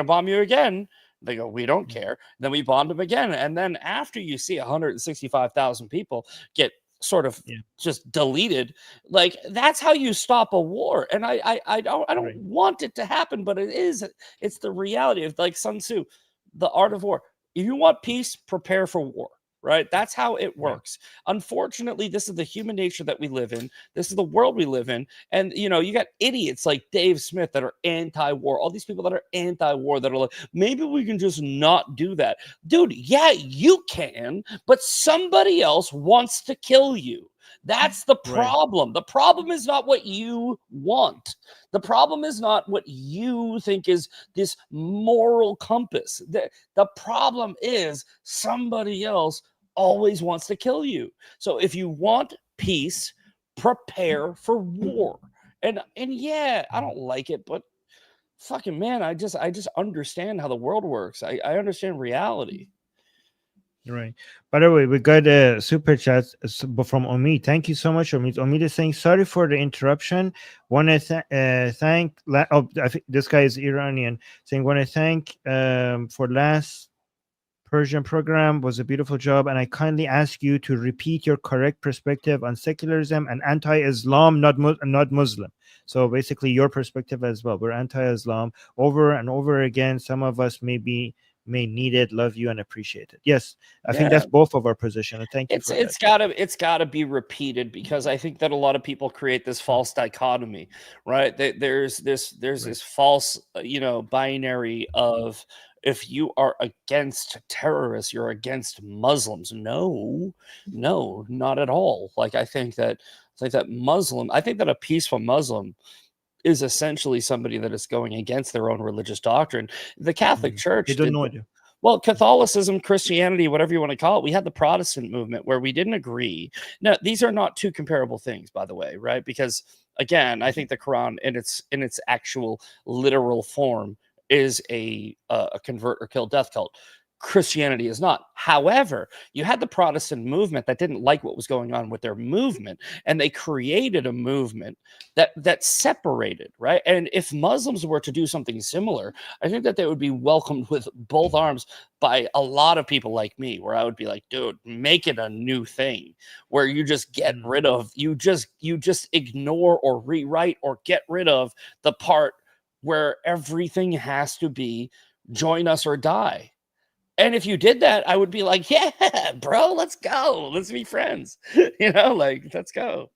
Speaker 2: bomb you again. They go, we don't care. Then we bombed them again. And then after you see 165,000 people get sort of just deleted, like that's how you stop a war. And I don't want it to happen, but it's the reality of, like Sun Tzu, the art of war. If you want peace, prepare for war. Right? That's how it works. Unfortunately, this is the human nature that we live in. This is the world we live in. And, you know, you got idiots like Dave Smith that are anti-war. All these people that are anti-war that are like, maybe we can just not do that. Dude, yeah, you can, but somebody else wants to kill you. That's the problem. The problem is not what you want. The problem is not what you think is this moral compass. The problem is somebody else always wants to kill you. So if you want peace, prepare for war. And yeah, I don't like it, but fucking man, I just understand how the world works. I understand reality.
Speaker 1: Right. By the way, we got a super chat from Omid. Thank you so much, Omid. Omid is saying, sorry for the interruption. Want to thank. I think this guy is Iranian. Saying, want to thank for last Persian program was a beautiful job, and I kindly ask you to repeat your correct perspective on secularism and anti-Islam, not Muslim. So basically, your perspective as well. We're anti-Islam over and over again. Some of us may need it, love you, and appreciate it. Yes, I think that's both of our position. And thank you.
Speaker 2: It's gotta be repeated, because I think that a lot of people create this false dichotomy, right? There's this false, binary of, if you are against terrorists, you're against Muslims. No, not at all. Like I think that a peaceful Muslim is essentially somebody that is going against their own religious doctrine. The Catholic Church well, Catholicism, Christianity, whatever you want to call it, we had the Protestant movement where we didn't agree. Now, these are not two comparable things, by the way, right? Because again, I think the Quran in its actual literal form is a convert or kill death cult. Christianity is not. However, you had the Protestant movement that didn't like what was going on with their movement, and they created a movement that separated, right? And if Muslims were to do something similar, I think that they would be welcomed with both arms by a lot of people like me, where I would be like, dude, make it a new thing where you just get rid of, you just ignore or rewrite or get rid of the part where everything has to be join us or die. And if you did that, I would be like, yeah, bro, let's go. Let's be friends. Let's go.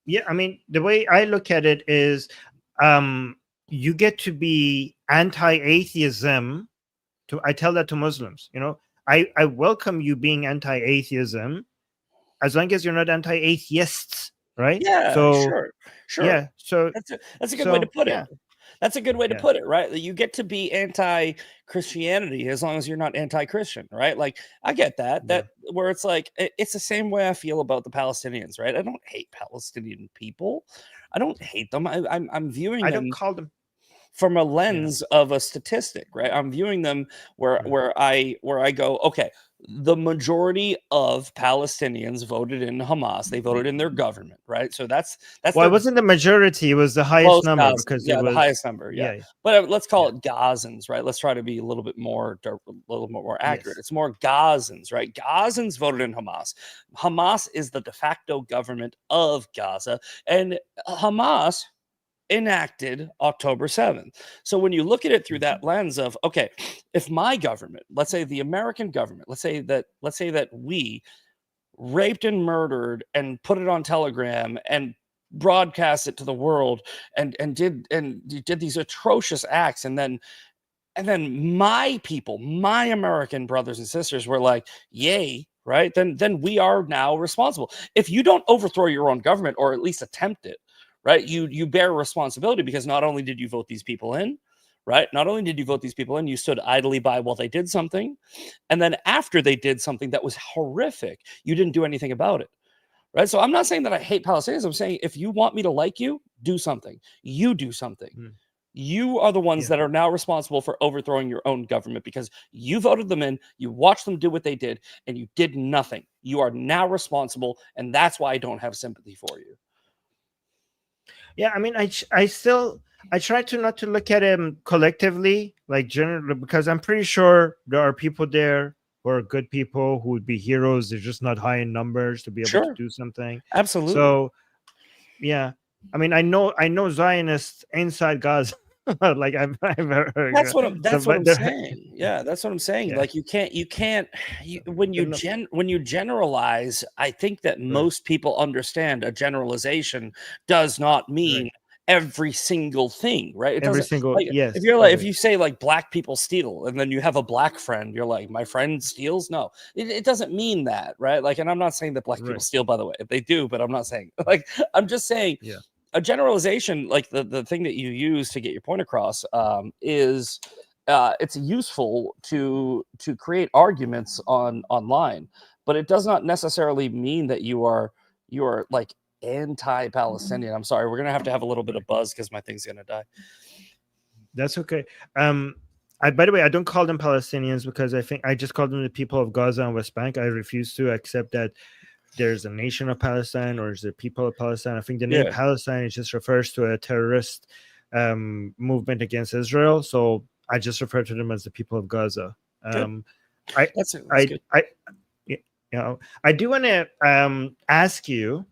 Speaker 1: Yeah, I mean, the way I look at it is you get to be anti-atheism. I tell that to Muslims, I welcome you being anti-atheism as long as you're not anti-atheists, right?
Speaker 2: Yeah,
Speaker 1: So
Speaker 2: sure, sure.
Speaker 1: yeah, so
Speaker 2: That's a good way to put it.
Speaker 1: yeah,
Speaker 2: That's a good way to
Speaker 1: yeah,
Speaker 2: put it, right? That you get to be anti-Christianity as long as you're not anti-Christian, right? Like I get that.
Speaker 1: yeah.
Speaker 2: That where it's like it's the same way I feel about the Palestinians, right? I don't hate Palestinian people. I don't hate them. I'm viewing
Speaker 1: I don't
Speaker 2: them
Speaker 1: call them.
Speaker 2: from a
Speaker 1: Yeah,
Speaker 2: lens of a statistic, right? I'm viewing them where
Speaker 1: yeah.
Speaker 2: I go, okay, the majority of Palestinians voted in Hamas. They voted in their government, right? So that's
Speaker 1: Well, it
Speaker 2: their
Speaker 1: wasn't the majority; it was the highest
Speaker 2: most
Speaker 1: number
Speaker 2: Gazans,
Speaker 1: because it
Speaker 2: yeah, the
Speaker 1: was.
Speaker 2: highest number, yeah.
Speaker 1: Yeah,
Speaker 2: But let's call
Speaker 1: yeah,
Speaker 2: it Gazans, right? Let's try to be a little bit more, a little bit more accurate.
Speaker 1: yes.
Speaker 2: It's more Gazans, right? Gazans voted in Hamas. Hamas is the de facto government of Gaza, and Hamas enacted October 7th. So when you look at it through that lens of, okay, if my government, let's say the American government, let's say that we raped and murdered and put it on Telegram and broadcast it to the world and did these atrocious acts, and then my people, my American brothers and sisters were like, yay, right? Then we are now responsible. If you don't overthrow your own government or at least attempt it, right? You bear responsibility, because not only did you vote these people in, right? Not only did you vote these people in, you stood idly by while they did something. And then after they did something that was horrific, you didn't do anything about it. Right. So I'm not saying that I hate Palestinians. I'm saying if you want me to like you, do something. You do something.
Speaker 1: Mm,
Speaker 2: You are the ones
Speaker 1: yeah.
Speaker 2: that are now responsible for overthrowing your own government, because you voted them in, you watched them do what they did, and you did nothing. You are now responsible. And that's why I don't have sympathy for you.
Speaker 1: Yeah, I mean, I try to not to look at him collectively, like generally, because I'm pretty sure there are people there who are good people who would be heroes. They're just not high in numbers to be able to
Speaker 2: Sure.
Speaker 1: do something.
Speaker 2: Absolutely.
Speaker 1: So yeah, I mean, I know Zionists inside Gaza. Like I've heard, so,
Speaker 2: That's what
Speaker 1: but
Speaker 2: I'm
Speaker 1: they're
Speaker 2: saying. Yeah, that's what I'm saying.
Speaker 1: yeah,
Speaker 2: Like you can't
Speaker 1: they're not
Speaker 2: when you generalize, I think that
Speaker 1: right,
Speaker 2: most people understand a generalization does not
Speaker 1: right.
Speaker 2: mean every single thing, right? It
Speaker 1: Every
Speaker 2: doesn't,
Speaker 1: single
Speaker 2: like if
Speaker 1: yes,
Speaker 2: you're like if
Speaker 1: okay,
Speaker 2: you say like black people steal and then you have a black friend, you're like, my friend steals. No, it doesn't mean that, right? Like, and I'm not saying that black people
Speaker 1: right,
Speaker 2: steal, by the way. If they do, but I'm not saying like, I'm just saying
Speaker 1: yeah.
Speaker 2: a generalization, like the thing that you use to get your point across, is it's useful to create arguments online, but it does not necessarily mean that you are like anti-Palestinian. I'm sorry, we're gonna have a little bit of buzz because my thing's gonna die.
Speaker 1: That's okay. By the way, I don't call them Palestinians because I think I just call them the people of Gaza and West Bank. I refuse to accept that there's a nation of Palestine or is there people of Palestine. I think the name
Speaker 2: Yeah,
Speaker 1: Palestine it just refers to a terrorist movement against Israel. So I just refer to them as the people of Gaza.
Speaker 2: good.
Speaker 1: I,
Speaker 2: That's
Speaker 1: I,
Speaker 2: good.
Speaker 1: I, you know, I do want to ask you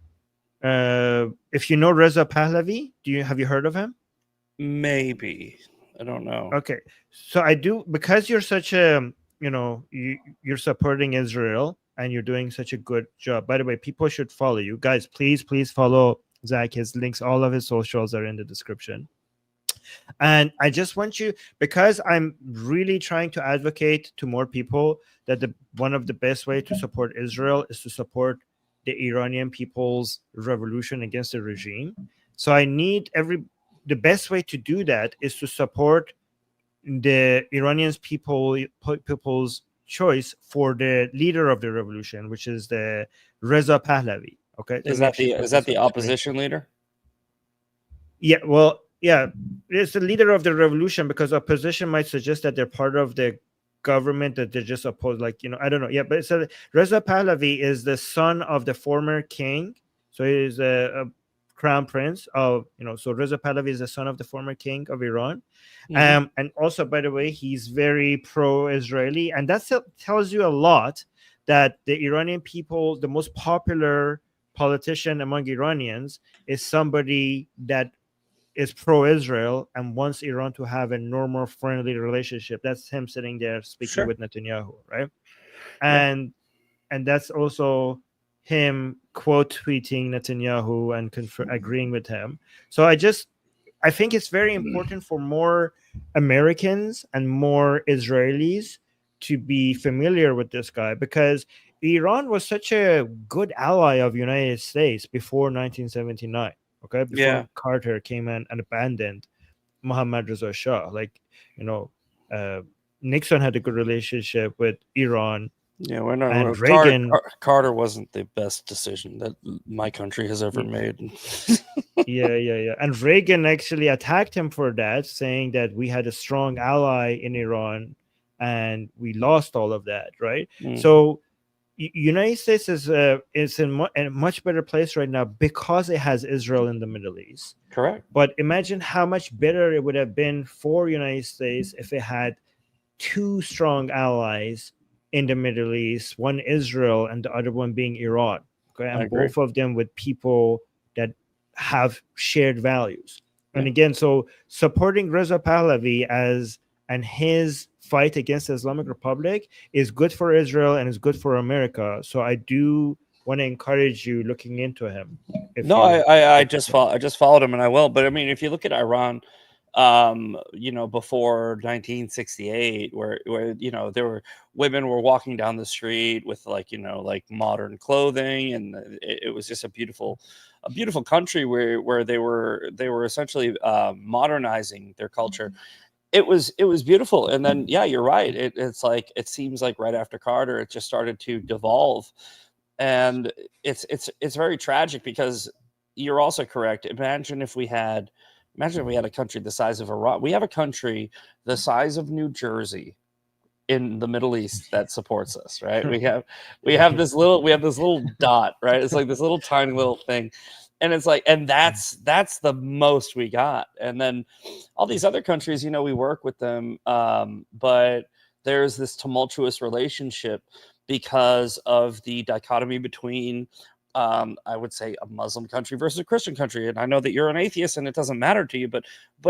Speaker 1: if you know Reza Pahlavi. Have you heard of him?
Speaker 2: Maybe, I don't know.
Speaker 1: Okay, so I do because you're such a you're supporting Israel and you're doing such a good job. By the way, people should follow you guys. Please follow Zach. His links, all of his socials are in the description. And I just want you because I'm really trying to advocate to more people that one of the best way to support Israel is to support the Iranian people's revolution against the regime. So I need the best way to do that is to support the Iranians people's choice for the leader of the revolution, which is the Reza Pahlavi. Okay, let me actually put
Speaker 2: Is
Speaker 1: this
Speaker 2: that
Speaker 1: on
Speaker 2: the
Speaker 1: the screen.
Speaker 2: opposition leader?
Speaker 1: Yeah, well, yeah, it's the leader of the revolution because opposition might suggest that they're part of the government that they're just opposed. Like I don't know. Yeah, but so Reza Pahlavi is the son of the former king, so he is a crown prince of So Reza Pahlavi is the son of the former king of Iran,
Speaker 2: Mhm.
Speaker 1: and also by the way, he's very pro-Israeli, and that tells you a lot that the Iranian people, the most popular politician among Iranians, is somebody that is pro-Israel and wants Iran to have a normal, friendly relationship. That's him sitting there speaking
Speaker 2: Sure.
Speaker 1: with Netanyahu, right?
Speaker 2: Yeah.
Speaker 1: And that's also him quote tweeting Netanyahu and agreeing with him. So I think it's very important for more Americans and more Israelis to be familiar with this guy because Iran was such a good ally of United States before 1979. Okay, before
Speaker 2: Yeah.
Speaker 1: Carter came in and abandoned Mohammad Reza Shah. Like, you know, Nixon had a good relationship with Iran.
Speaker 2: Yeah,
Speaker 1: and Reagan.
Speaker 2: Carter wasn't the best decision that my country has ever made.
Speaker 1: Yeah. And Reagan actually attacked him for that, saying that we had a strong ally in Iran and we lost all of that, right? So United States is in a much better place right now because it has Israel in the Middle East.
Speaker 2: Correct.
Speaker 1: But imagine how much better it would have been for United States if it had two strong allies in the Middle East, one Israel and the other one being Iran. Okay, and both of them with people that have shared values. And again, so supporting Reza Pahlavi and his fight against the Islamic Republic is good for Israel and is good for America. So I do want to encourage you looking into him.
Speaker 2: I just followed him, and I will. But I mean, if you look at Iran, before 1968, where there were women were walking down the street with like modern clothing, and it was just a beautiful country where they were essentially modernizing their culture. It was beautiful. And then you're right, it's like it seems like right after Carter it just started to devolve, and it's very tragic because you're also correct. Imagine if we had a country the size of Iran. We have a country the size of New Jersey in the Middle East that supports us, right? We have this little dot, right? It's like this little tiny little thing. And it's like, and that's the most we got. And then all these other countries, we work with them, but there's this tumultuous relationship because of the dichotomy between I would say a Muslim country versus a Christian country. And I know that you're an atheist and it doesn't matter to you, but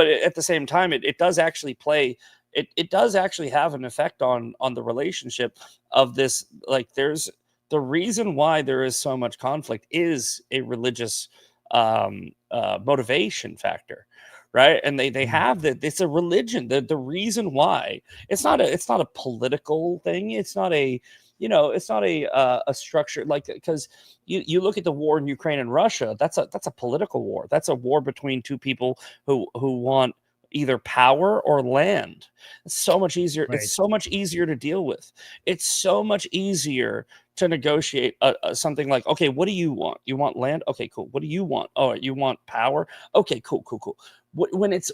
Speaker 2: at the same time, it does actually play, it does actually have an effect on the relationship of this. Like there's the reason why there is so much conflict is a religious motivation factor. Right. And they have that. It's a religion. The reason why it's not a political thing. It's not a, it's not a structure like, because you look at the war in Ukraine and Russia, that's a political war. That's a war between two people who want either power or land. It's so much easier. Right. It's so much easier to deal with. It's so much easier to negotiate something like, okay, what do you want? You want land? Okay, cool. What do you want? Oh, you want power? Okay, cool. When it's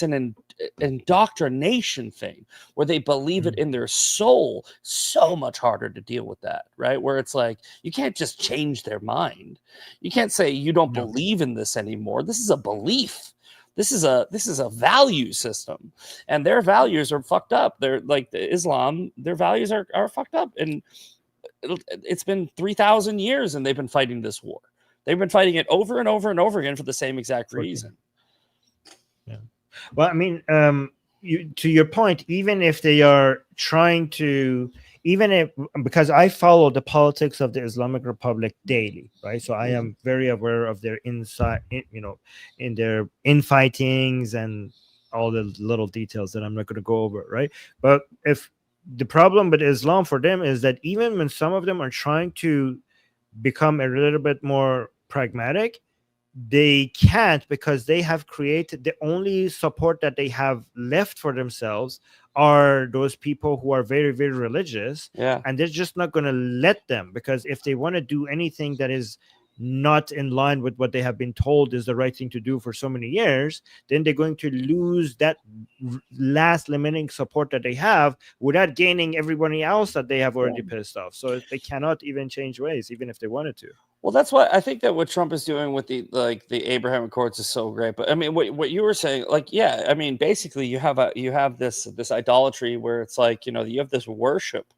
Speaker 2: an indoctrination thing where they believe it in their soul, so much harder to deal with that, right? Where it's like you can't just change their mind. You can't say you don't believe in this anymore. This is a belief. This is a value system, and their values are fucked up. They're like the Islam. Their values are fucked up, and it's been 3,000 years, and they've been fighting this war. They've been fighting it over and over and over again for the same exact reason.
Speaker 1: Yeah. Well, I mean, to your point, even if they are trying to, because I follow the politics of the Islamic Republic daily, right? So I am very aware of their inside, in their infightings and all the little details that I'm not going to go over, right? But if the problem with Islam for them is that even when some of them are trying to become a little bit more pragmatic, they can't, because they have created the only support that they have left for themselves are those people who are very, very religious. And they're just not going to let them, because if they want to do anything that is not in line with what they have been told is the right thing to do for so many years, then they're going to lose that last limiting support that they have without gaining everybody else that they have already pissed off. So they cannot even change ways, even if they wanted to.
Speaker 2: Well, that's why I think that what Trump is doing with the Abraham Accords is so great. But I mean, what you were saying, like, yeah, I mean, basically you have this idolatry where it's like, you have this worship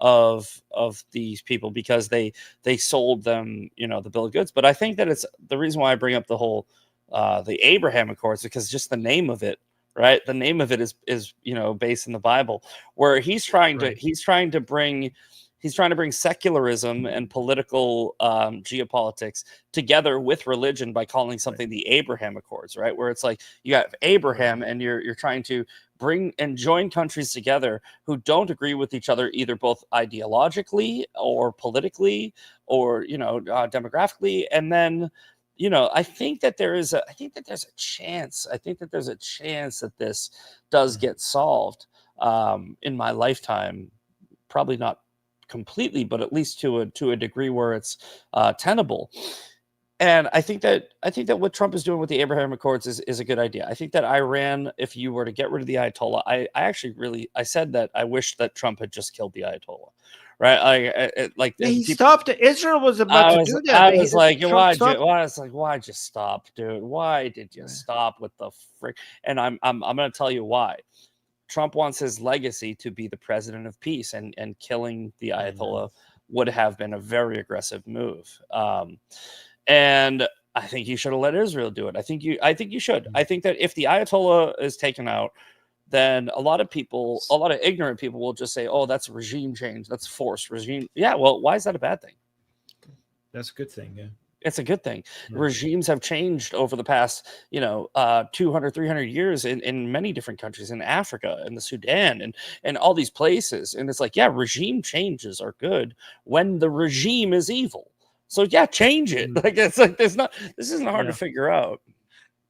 Speaker 2: of these people because they sold them, the bill of goods. But I think that it's the reason why I bring up the whole the Abraham Accords, because just the name of it, right? The name of it is based in the Bible, where he's trying to bring He's trying to bring secularism and political geopolitics together with religion by calling something the Abraham Accords, right? Where it's like you got Abraham, and you're trying to bring and join countries together who don't agree with each other, either both ideologically or politically or demographically, and then. I think that there's a chance. I think that there's a chance that this does get solved in my lifetime. Probably not completely, but at least to a degree where it's tenable. And I think that what Trump is doing with the Abraham Accords is a good idea. I think that Iran, if you were to get rid of the Ayatollah, I said that I wish that Trump had just killed the Ayatollah. Right,
Speaker 1: he stopped. Israel was about to do that.
Speaker 2: I was like, why'd you stop, dude? Why did you stop with the frick? And I'm going to tell you why. Trump wants his legacy to be the president of peace, and killing the Ayatollah would have been a very aggressive move. And I think you should have let Israel do it. I think you should. I think that if the Ayatollah is taken out, then a lot of ignorant people will just say, oh, that's regime change. That's forced regime. Yeah, well, why is that a bad thing?
Speaker 1: That's a good thing, yeah.
Speaker 2: It's a good thing. Regimes have changed over the past, 200, 300 years in many different countries, in Africa and the Sudan and all these places. And it's like, yeah, regime changes are good when the regime is evil. So yeah, change it. Like, it's like, this isn't hard to figure out.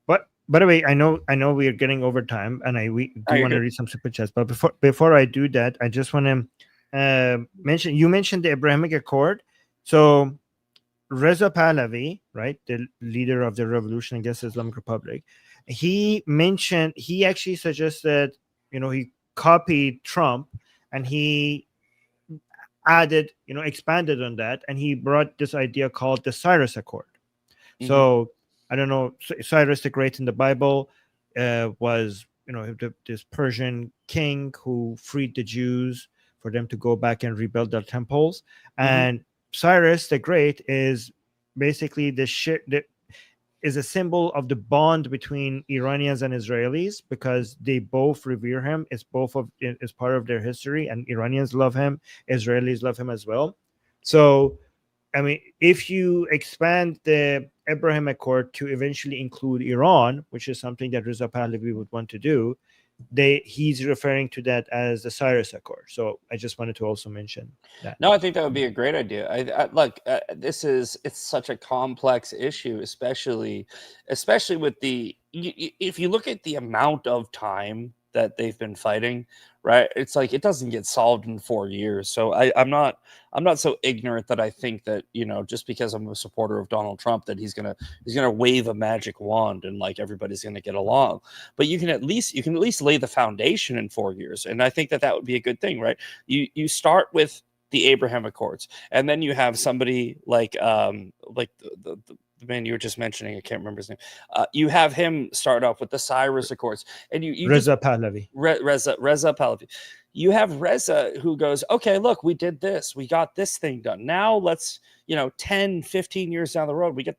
Speaker 1: But by the way, I know we are getting over time, and we do want to read some super chats. But before I do that, I just want to mention, you mentioned the Abrahamic Accord. So Reza Pahlavi, right, the leader of the revolution against the Islamic Republic, he actually suggested, he copied Trump, and he added, expanded on that, and he brought this idea called the Cyrus Accord. So I don't know, Cyrus the Great in the Bible was, this Persian king who freed the Jews for them to go back and rebuild their temples. And Cyrus the Great is basically is a symbol of the bond between Iranians and Israelis, because they both revere him. It's part of their history, and Iranians love him, Israelis love him as well. So, I mean, if you expand the Abraham Accord to eventually include Iran, which is something that Reza Pahlavi would want to do, he's referring to that as the Cyrus Accord. So I just wanted to also mention that.
Speaker 2: No, I think that would be a great idea. It's such a complex issue, especially with if you look at the amount of time that they've been fighting, right? It's like it doesn't get solved in 4 years. So I'm not so ignorant that I think that, just because I'm a supporter of Donald Trump, that he's gonna wave a magic wand and like everybody's gonna get along. But you can at least lay the foundation in 4 years, and I think that would be a good thing, right? You start with the Abraham Accords, and then you have somebody like the man you were just mentioning, I can't remember his name. You have him start off with the Cyrus Accords, and
Speaker 1: Reza Pahlavi.
Speaker 2: Reza Pahlavi. You have Reza who goes, okay, look, we did this, we got this thing done. Now let's, 10, 15 years down the road, we get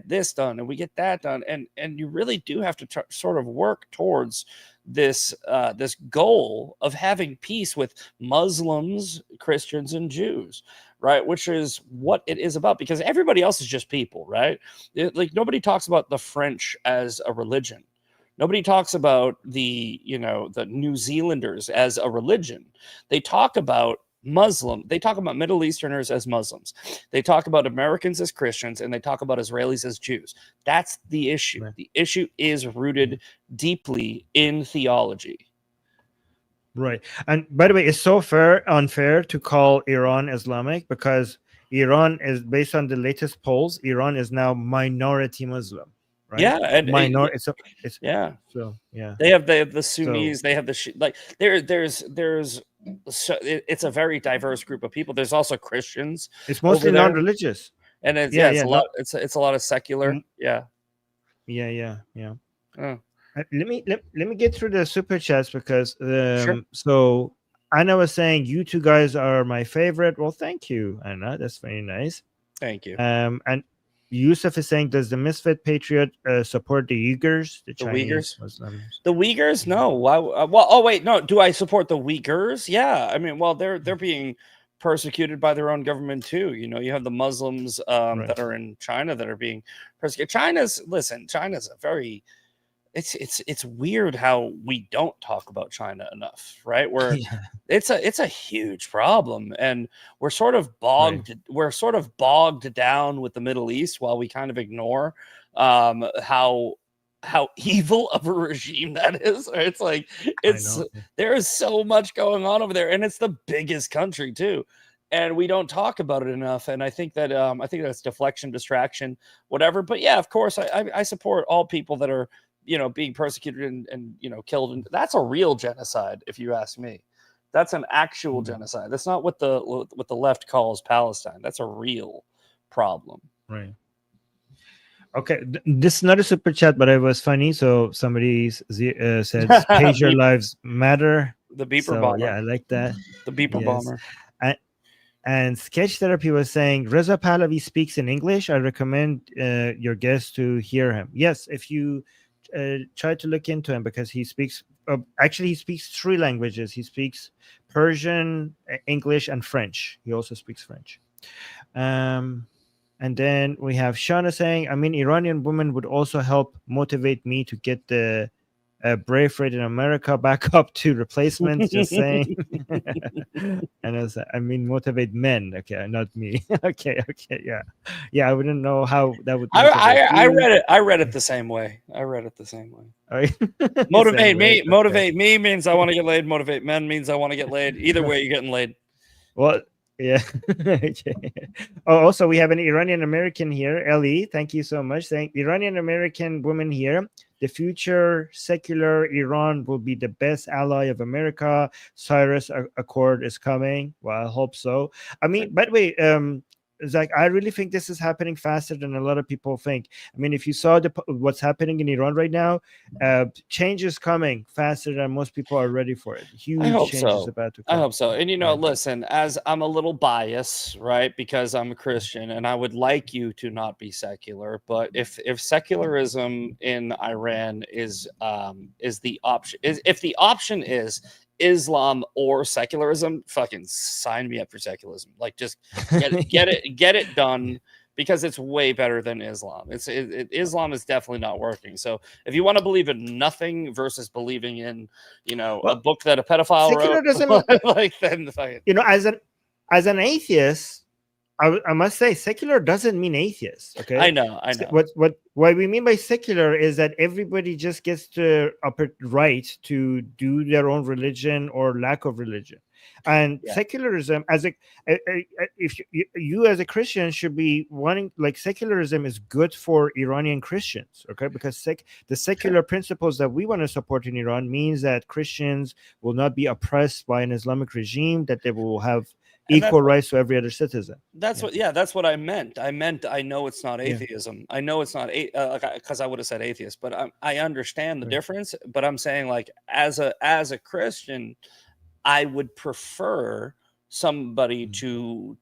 Speaker 2: this done and we get that done, and you really do have to sort of work towards this goal of having peace with Muslims, Christians, and Jews. Right, which is what it is about, because everybody else is just people, right? Like nobody talks about the French as a religion. Nobody talks about the New Zealanders as a religion. They talk about They talk about Middle Easterners as Muslims. They talk about Americans as Christians, and they talk about Israelis as Jews. That's the issue. Right. The issue is rooted deeply in theology.
Speaker 1: Right. And by the way, it's so unfair to call Iran Islamic, because Iran is, based on the latest polls, Iran is now minority Muslim. Right?
Speaker 2: Yeah, and
Speaker 1: it's
Speaker 2: yeah.
Speaker 1: So yeah,
Speaker 2: they have the Sunnis, they have it's a very diverse group of people. There's also Christians.
Speaker 1: It's mostly non-religious,
Speaker 2: and it's a lot of secular. Yeah.
Speaker 1: Oh. Let me get through the super chats, because
Speaker 2: sure.
Speaker 1: So Anna was saying you two guys are my favorite. Well, thank you, Anna. That's very nice.
Speaker 2: Thank you.
Speaker 1: And Yusuf is saying, does the Misfit Patriot support the Uyghurs, the Chinese
Speaker 2: Uyghurs?
Speaker 1: Muslims?
Speaker 2: The Uyghurs? No. Why? Well, oh wait, no. Do I support the Uyghurs? Yeah. I mean, well, they're being persecuted by their own government too. You know, you have the Muslims that are in China that are being persecuted. China's a very it's weird how we don't talk about China enough, right? Where it's a huge problem, and we're sort of bogged down with the Middle East while we kind of ignore how evil of a regime that is. It's like there is so much going on over there, and it's the biggest country too, and we don't talk about it enough. And I think that's deflection, distraction, whatever. But yeah, of course, I support all people that are, you know, being persecuted and you know, killed. And that's a real genocide, if you ask me. That's an actual genocide. That's not what the left calls Palestine. That's a real problem.
Speaker 1: Right. Okay, this is not a super chat, but it was funny. So somebody said, "Pager lives matter."
Speaker 2: The beeper
Speaker 1: so,
Speaker 2: bomber.
Speaker 1: Yeah, I like that.
Speaker 2: The beeper bomber.
Speaker 1: And Sketch Therapy was saying, Reza Pahlavi speaks in English. I recommend your guests to hear him. Yes, if you try to look into him, because he speaks, actually he speaks 3 languages. He speaks Persian, English, and French. He also speaks French. And then we have Shauna saying, I mean, Iranian women would also help motivate me to get the brave rate in America back up to replacements. Just saying. And I mean, motivate men. Okay, not me. okay, yeah. I wouldn't know how that would.
Speaker 2: I read it the same way. Motivate me means I want to get laid. Motivate men means I want to get laid. Either way, you're getting laid.
Speaker 1: Well, yeah. Okay. Oh, also we have an Iranian American here, Ellie. Thank you so much. Saying Iranian American woman here. The future secular Iran will be the best ally of America. Cyrus Accord is coming. Well, I hope so. I mean, by the way, Zach, I really think this is happening faster than a lot of people think. I mean, if you saw what's happening in Iran right now, change is coming faster than most people are ready for it. Huge change is about to come.
Speaker 2: I hope so. And, you know, listen, as I'm a little biased, right, because I'm a Christian, and I would like you to not be secular, but if secularism in Iran is the option, if the option is Islam or secularism, fucking sign me up for secularism. Like, just get it done, because it's way better than Islam. Islam is definitely not working. So if you want to believe in nothing versus believing in, you know, a book that a pedophile wrote, like, then
Speaker 1: you know, as an atheist, I must say, secular doesn't mean atheist. Okay,
Speaker 2: I know.
Speaker 1: What we mean by secular is that everybody just gets the right to do their own religion or lack of religion, and secularism, as if you as a Christian should be wanting, like, secularism is good for Iranian Christians. Okay, because the secular principles that we want to support in Iran means that Christians will not be oppressed by an Islamic regime, that they will have equal rights to every other citizen.
Speaker 2: That's what I meant. I know it's not atheism. I know it's not because I would have said atheist, but I understand the difference. But I'm saying, like, as a Christian, I would prefer somebody to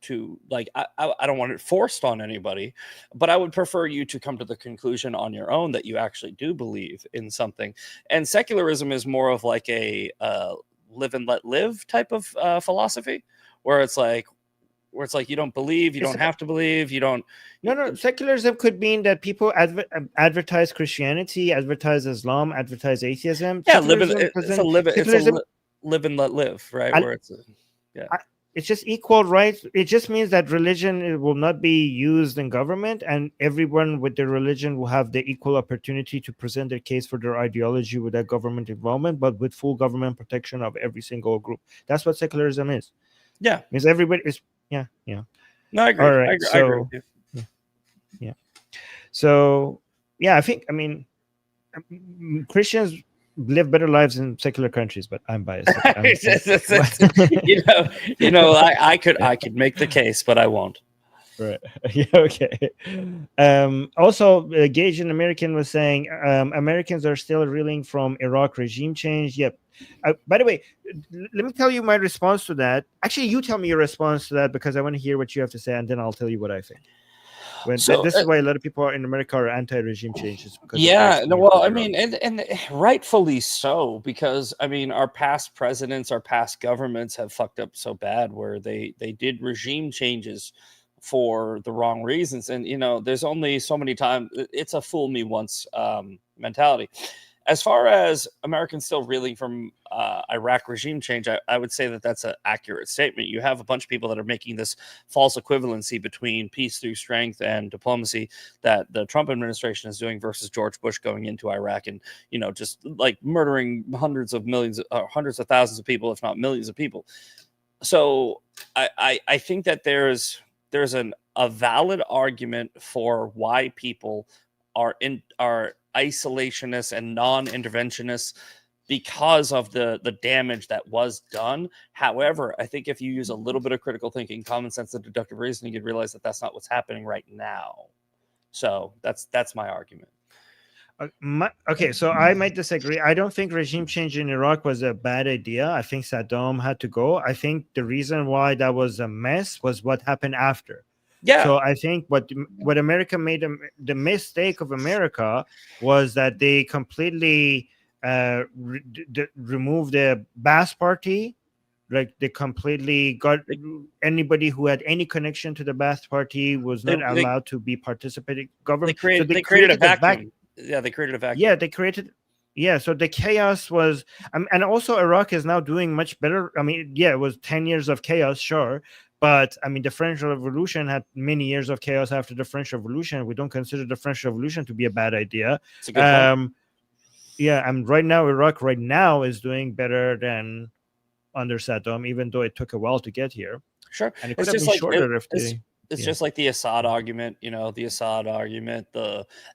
Speaker 2: like, I don't want it forced on anybody, but I would prefer you to come to the conclusion on your own that you actually do believe in something. And secularism is more of like a live and let live type of philosophy. Where it's like you don't believe, you don't have to believe, you don't.
Speaker 1: No. Secularism could mean that people advertise Christianity, advertise Islam, advertise atheism.
Speaker 2: Yeah, live and let live, right? Where it's
Speaker 1: it's just equal rights. It just means that religion will not be used in government, and everyone with their religion will have the equal opportunity to present their case for their ideology without government involvement, but with full government protection of every single group. That's what secularism is.
Speaker 2: Yeah,
Speaker 1: because everybody is. Yeah.
Speaker 2: No, I agree.
Speaker 1: All right,
Speaker 2: I agree with you.
Speaker 1: Yeah. So yeah, I think, I mean, Christians live better lives in secular countries, but I'm biased.
Speaker 2: you know, I could make the case, but I won't.
Speaker 1: Right. Yeah. Okay. Also, Gage, an American, was saying Americans are still reeling from Iraq regime change. Yep. By the way, let me tell you my response to that. Actually, you tell me your response to that, because I want to hear what you have to say, and then I'll tell you what I think. When
Speaker 2: So
Speaker 1: this is why a lot of people in America are anti-regime changes because of
Speaker 2: yeah,
Speaker 1: what's
Speaker 2: no,
Speaker 1: going
Speaker 2: well,
Speaker 1: on
Speaker 2: I
Speaker 1: in Iraq.
Speaker 2: mean, and rightfully so, because I mean, our past presidents, our past governments have fucked up so bad where they did regime changes for the wrong reasons, and you know, there's only so many times it's a fool me once mentality. As far as Americans still reeling from Iraq regime change, I would say that that's an accurate statement. You have a bunch of people that are making this false equivalency between peace through strength and diplomacy that the Trump administration is doing versus George Bush going into Iraq and, you know, just like murdering hundreds of thousands of people, if not millions of people. So I think that there's a valid argument for why people are isolationists and non-interventionists because of the damage that was done. However, I think if you use a little bit of critical thinking, common sense, and deductive reasoning, you'd realize that that's not what's happening right now. So that's my argument.
Speaker 1: Okay, so I might disagree. I don't think regime change in Iraq was a bad idea. I think Saddam had to go. I think the reason why that was a mess was what happened after.
Speaker 2: Yeah.
Speaker 1: So I think what America made the mistake of America was that they completely removed the Ba'ath Party. Like they completely got anybody who had any connection to the Ba'ath Party was not allowed to be participating government.
Speaker 2: They created a vacuum. Yeah, they created a vacuum.
Speaker 1: Yeah, they created. Yeah, so the chaos was, and also Iraq is now doing much better. I mean, yeah, it was 10 years of chaos, sure. But I mean, the French Revolution had many years of chaos after the French Revolution. We don't consider the French Revolution to be a bad idea.
Speaker 2: It's a good point.
Speaker 1: Yeah, and right now, Iraq right now is doing better than under Saddam, even though it took a while to get here.
Speaker 2: Sure.
Speaker 1: And it could have been shorter if they...
Speaker 2: It's just like the Assad argument, you know, the Assad argument,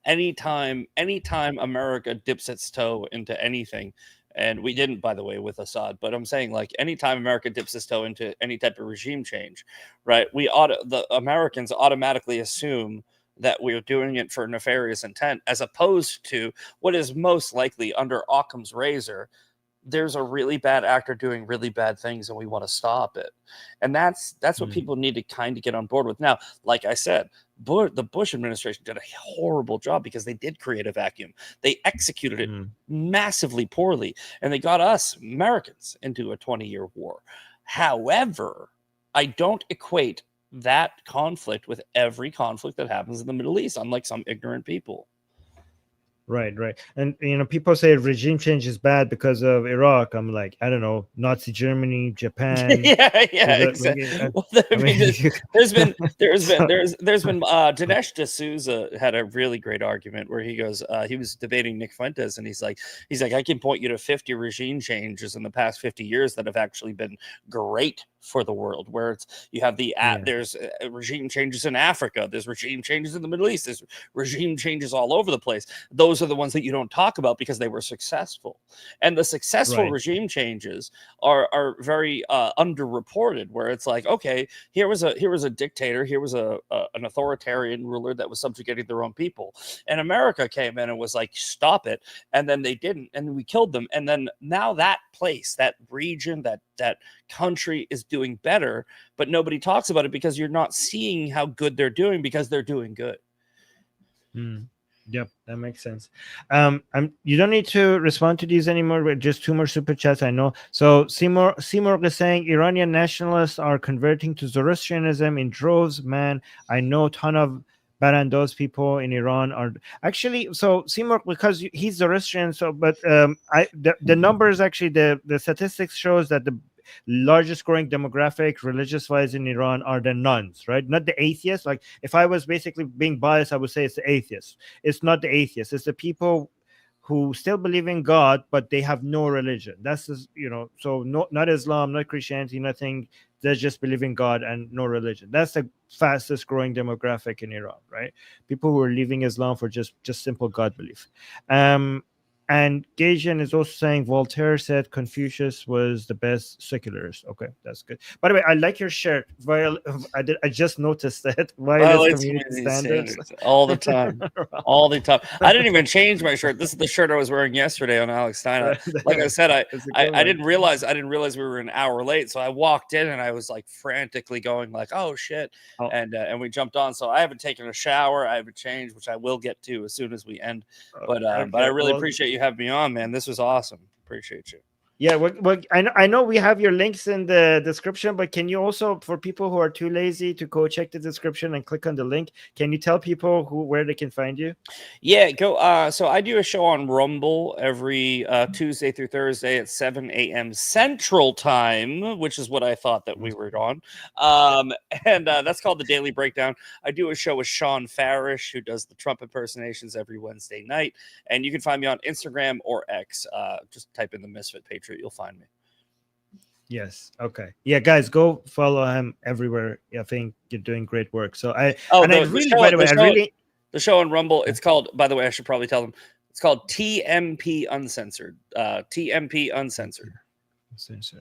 Speaker 2: anytime America dips its toe into anything, and we didn't, by the way, with Assad, but I'm saying like anytime America dips its toe into any type of regime change, right? The Americans automatically assume that we're doing it for nefarious intent, as opposed to what is most likely under Occam's razor. There's a really bad actor doing really bad things and we want to stop it. And that's what people need to kind of get on board with. Now, like I said, the Bush administration did a horrible job because they did create a vacuum. They executed it massively poorly, and they got us Americans into a 20-year war. However, I don't equate that conflict with every conflict that happens in the Middle East, unlike some ignorant people.
Speaker 1: Right. And, you know, people say regime change is bad because of Iraq. I'm like, I don't know, Nazi Germany, Japan.
Speaker 2: yeah, exactly. Well, there's been Dinesh D'Souza had a really great argument where he goes, he was debating Nick Fuentes, and he's like, I can point you to 50 regime changes in the past 50 years that have actually been great for the world, where you have there's regime changes in Africa, there's regime changes in the Middle East, there's regime changes all over the place. Those are the ones that you don't talk about because they were successful, and the successful regime changes are very underreported, where it's like, okay, here was a dictator, here was an authoritarian ruler that was subjugating their own people, and America came in and was like, stop it, and then they didn't, and we killed them, and then now that place, that region, that country is doing better, but nobody talks about it because you're not seeing how good they're doing because they're doing good.
Speaker 1: Yep, that makes sense. You don't need to respond to these anymore. But just 2 more super chats, I know. So Seymour is saying Iranian nationalists are converting to Zoroastrianism in droves. Man, I know a ton of Barandos people in Iran are actually. So Seymour, because he's Zoroastrian, so but the numbers actually the statistics shows that the largest growing demographic religious wise in Iran are the nuns, right? Not the atheists. Like if I was basically being biased, I would say it's the atheists. It's not the atheists. It's the people who still believe in God, but they have no religion. That's just, you know, so not Islam, not Christianity, nothing. They just believe in God and no religion. That's the fastest growing demographic in Iran, right? People who are leaving Islam for just simple God belief. And Gajan is also saying Voltaire said Confucius was the best secularist. Okay, that's good. By the way, I like your shirt. I just noticed that violence
Speaker 2: Violates
Speaker 1: community
Speaker 2: community
Speaker 1: standards.
Speaker 2: standards all the time. All the time. I didn't even change my shirt. This is the shirt I was wearing yesterday on Alex Stein. Like I said,
Speaker 1: It's a
Speaker 2: I,
Speaker 1: good
Speaker 2: I
Speaker 1: one.
Speaker 2: didn't realize we were an hour late. So I walked in and I was like frantically going like, oh shit.
Speaker 1: Oh.
Speaker 2: And we jumped on. So I haven't taken a shower. I haven't changed, which I will get to as soon as we end. But I really appreciate you having me on, man. This was awesome. Appreciate you.
Speaker 1: Yeah, I know we have your links in the description, but can you also, for people who are too lazy to go check the description and click on the link, can you tell people where they can find you?
Speaker 2: Yeah, go. So I do a show on Rumble every Tuesday through Thursday at 7 a.m. Central Time, which is what I thought that we were on. And that's called the Daily Breakdown. I do a show with Sean Farish, who does the Trump impersonations every Wednesday night. And you can find me on Instagram or X. Just type in the Misfit Patriot. You'll find me.
Speaker 1: Yes. Okay. Yeah, guys, go follow him everywhere. I think you're doing great work. So by the way,
Speaker 2: the show on Rumble, it's called, by the way, I should probably tell them, it's called TMP Uncensored. TMP Uncensored.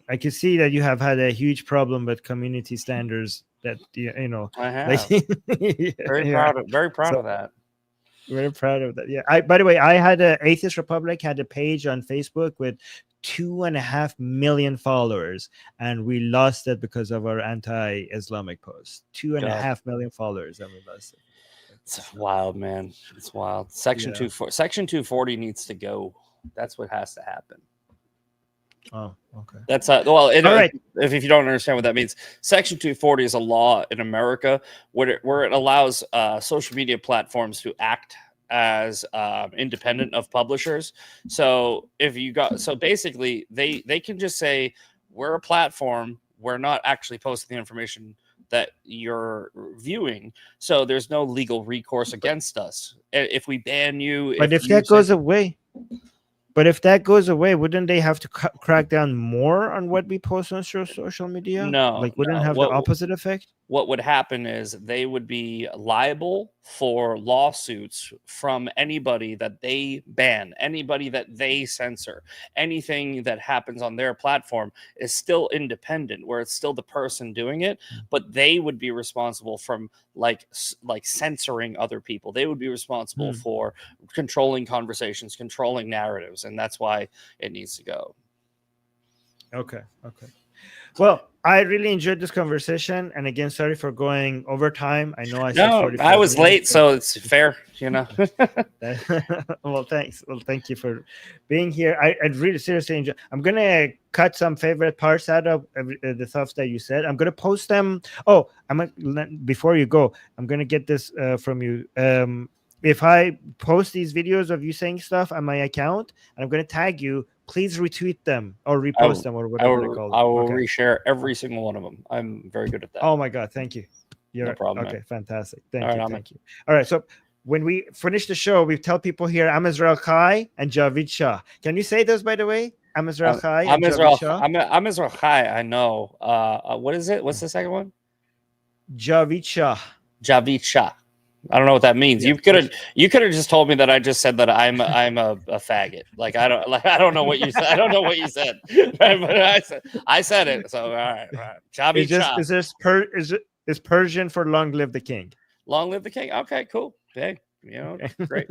Speaker 1: I can see that you have had a huge problem with community standards. That you know,
Speaker 2: I have. Very proud of that.
Speaker 1: Very proud of that. Yeah. By the way, I had Atheist Republic had a page on Facebook with 2.5 million followers, and we lost it because of our anti-Islamic post. 2.5 million followers, and we lost it.
Speaker 2: It's wild, man. It's wild. Section 240 needs to go. That's what has to happen.
Speaker 1: Oh, okay.
Speaker 2: That's all right. If you don't understand what that means, Section 240 is a law in America where it allows social media platforms to act as independent of publishers. So basically they can just say, we're a platform, we're not actually posting the information that you're viewing, so there's no legal recourse against us if we ban you.
Speaker 1: But if that goes away, wouldn't they have to crack down more on what we post on social media?
Speaker 2: No,
Speaker 1: wouldn't have the opposite effect?
Speaker 2: What would happen is they would be liable for lawsuits from anybody that they ban, anybody that they censor. Anything that happens on their platform is still independent, where it's still the person doing it, but they would be responsible from like censoring other people. They would be responsible for controlling conversations, controlling narratives, and that's why it needs to go.
Speaker 1: Okay. Well, I really enjoyed this conversation, and again, sorry for going over time. I know
Speaker 2: I was late, so it's fair, you know.
Speaker 1: Well, thanks. Well, thank you for being here. I'd really seriously enjoy. I'm gonna cut some favorite parts out of the stuff that you said. I'm gonna post them. Oh, before you go, I'm gonna get this from you. If I post these videos of you saying stuff on my account, and I'm gonna tag you, please retweet them or repost them or whatever they call it.
Speaker 2: I will reshare every single one of them. I'm very good at that.
Speaker 1: Oh my God, thank you.
Speaker 2: No problem.
Speaker 1: Okay, man. Fantastic. Thank you. All right, so when we finish the show, we tell people here, I'm Israel Chai and Javid Shah. Can you say those, by the way? I'm Israel Chai and Javid Shah.
Speaker 2: I'm Israel Chai. I know. What is it? What's the second one?
Speaker 1: Javid Shah.
Speaker 2: Javid Shah. I don't know what that means. Yeah, you could have just told me that I just said that I'm a faggot. I don't know what you said. I don't know what you said. Right? But I said it. So all right. Javid Shah.
Speaker 1: Is Persian for long live the king.
Speaker 2: Long live the king. Okay, cool. Hey, great.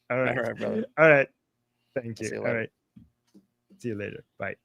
Speaker 1: All right,
Speaker 2: brother.
Speaker 1: All right. Thank you. All right. See you later. Bye.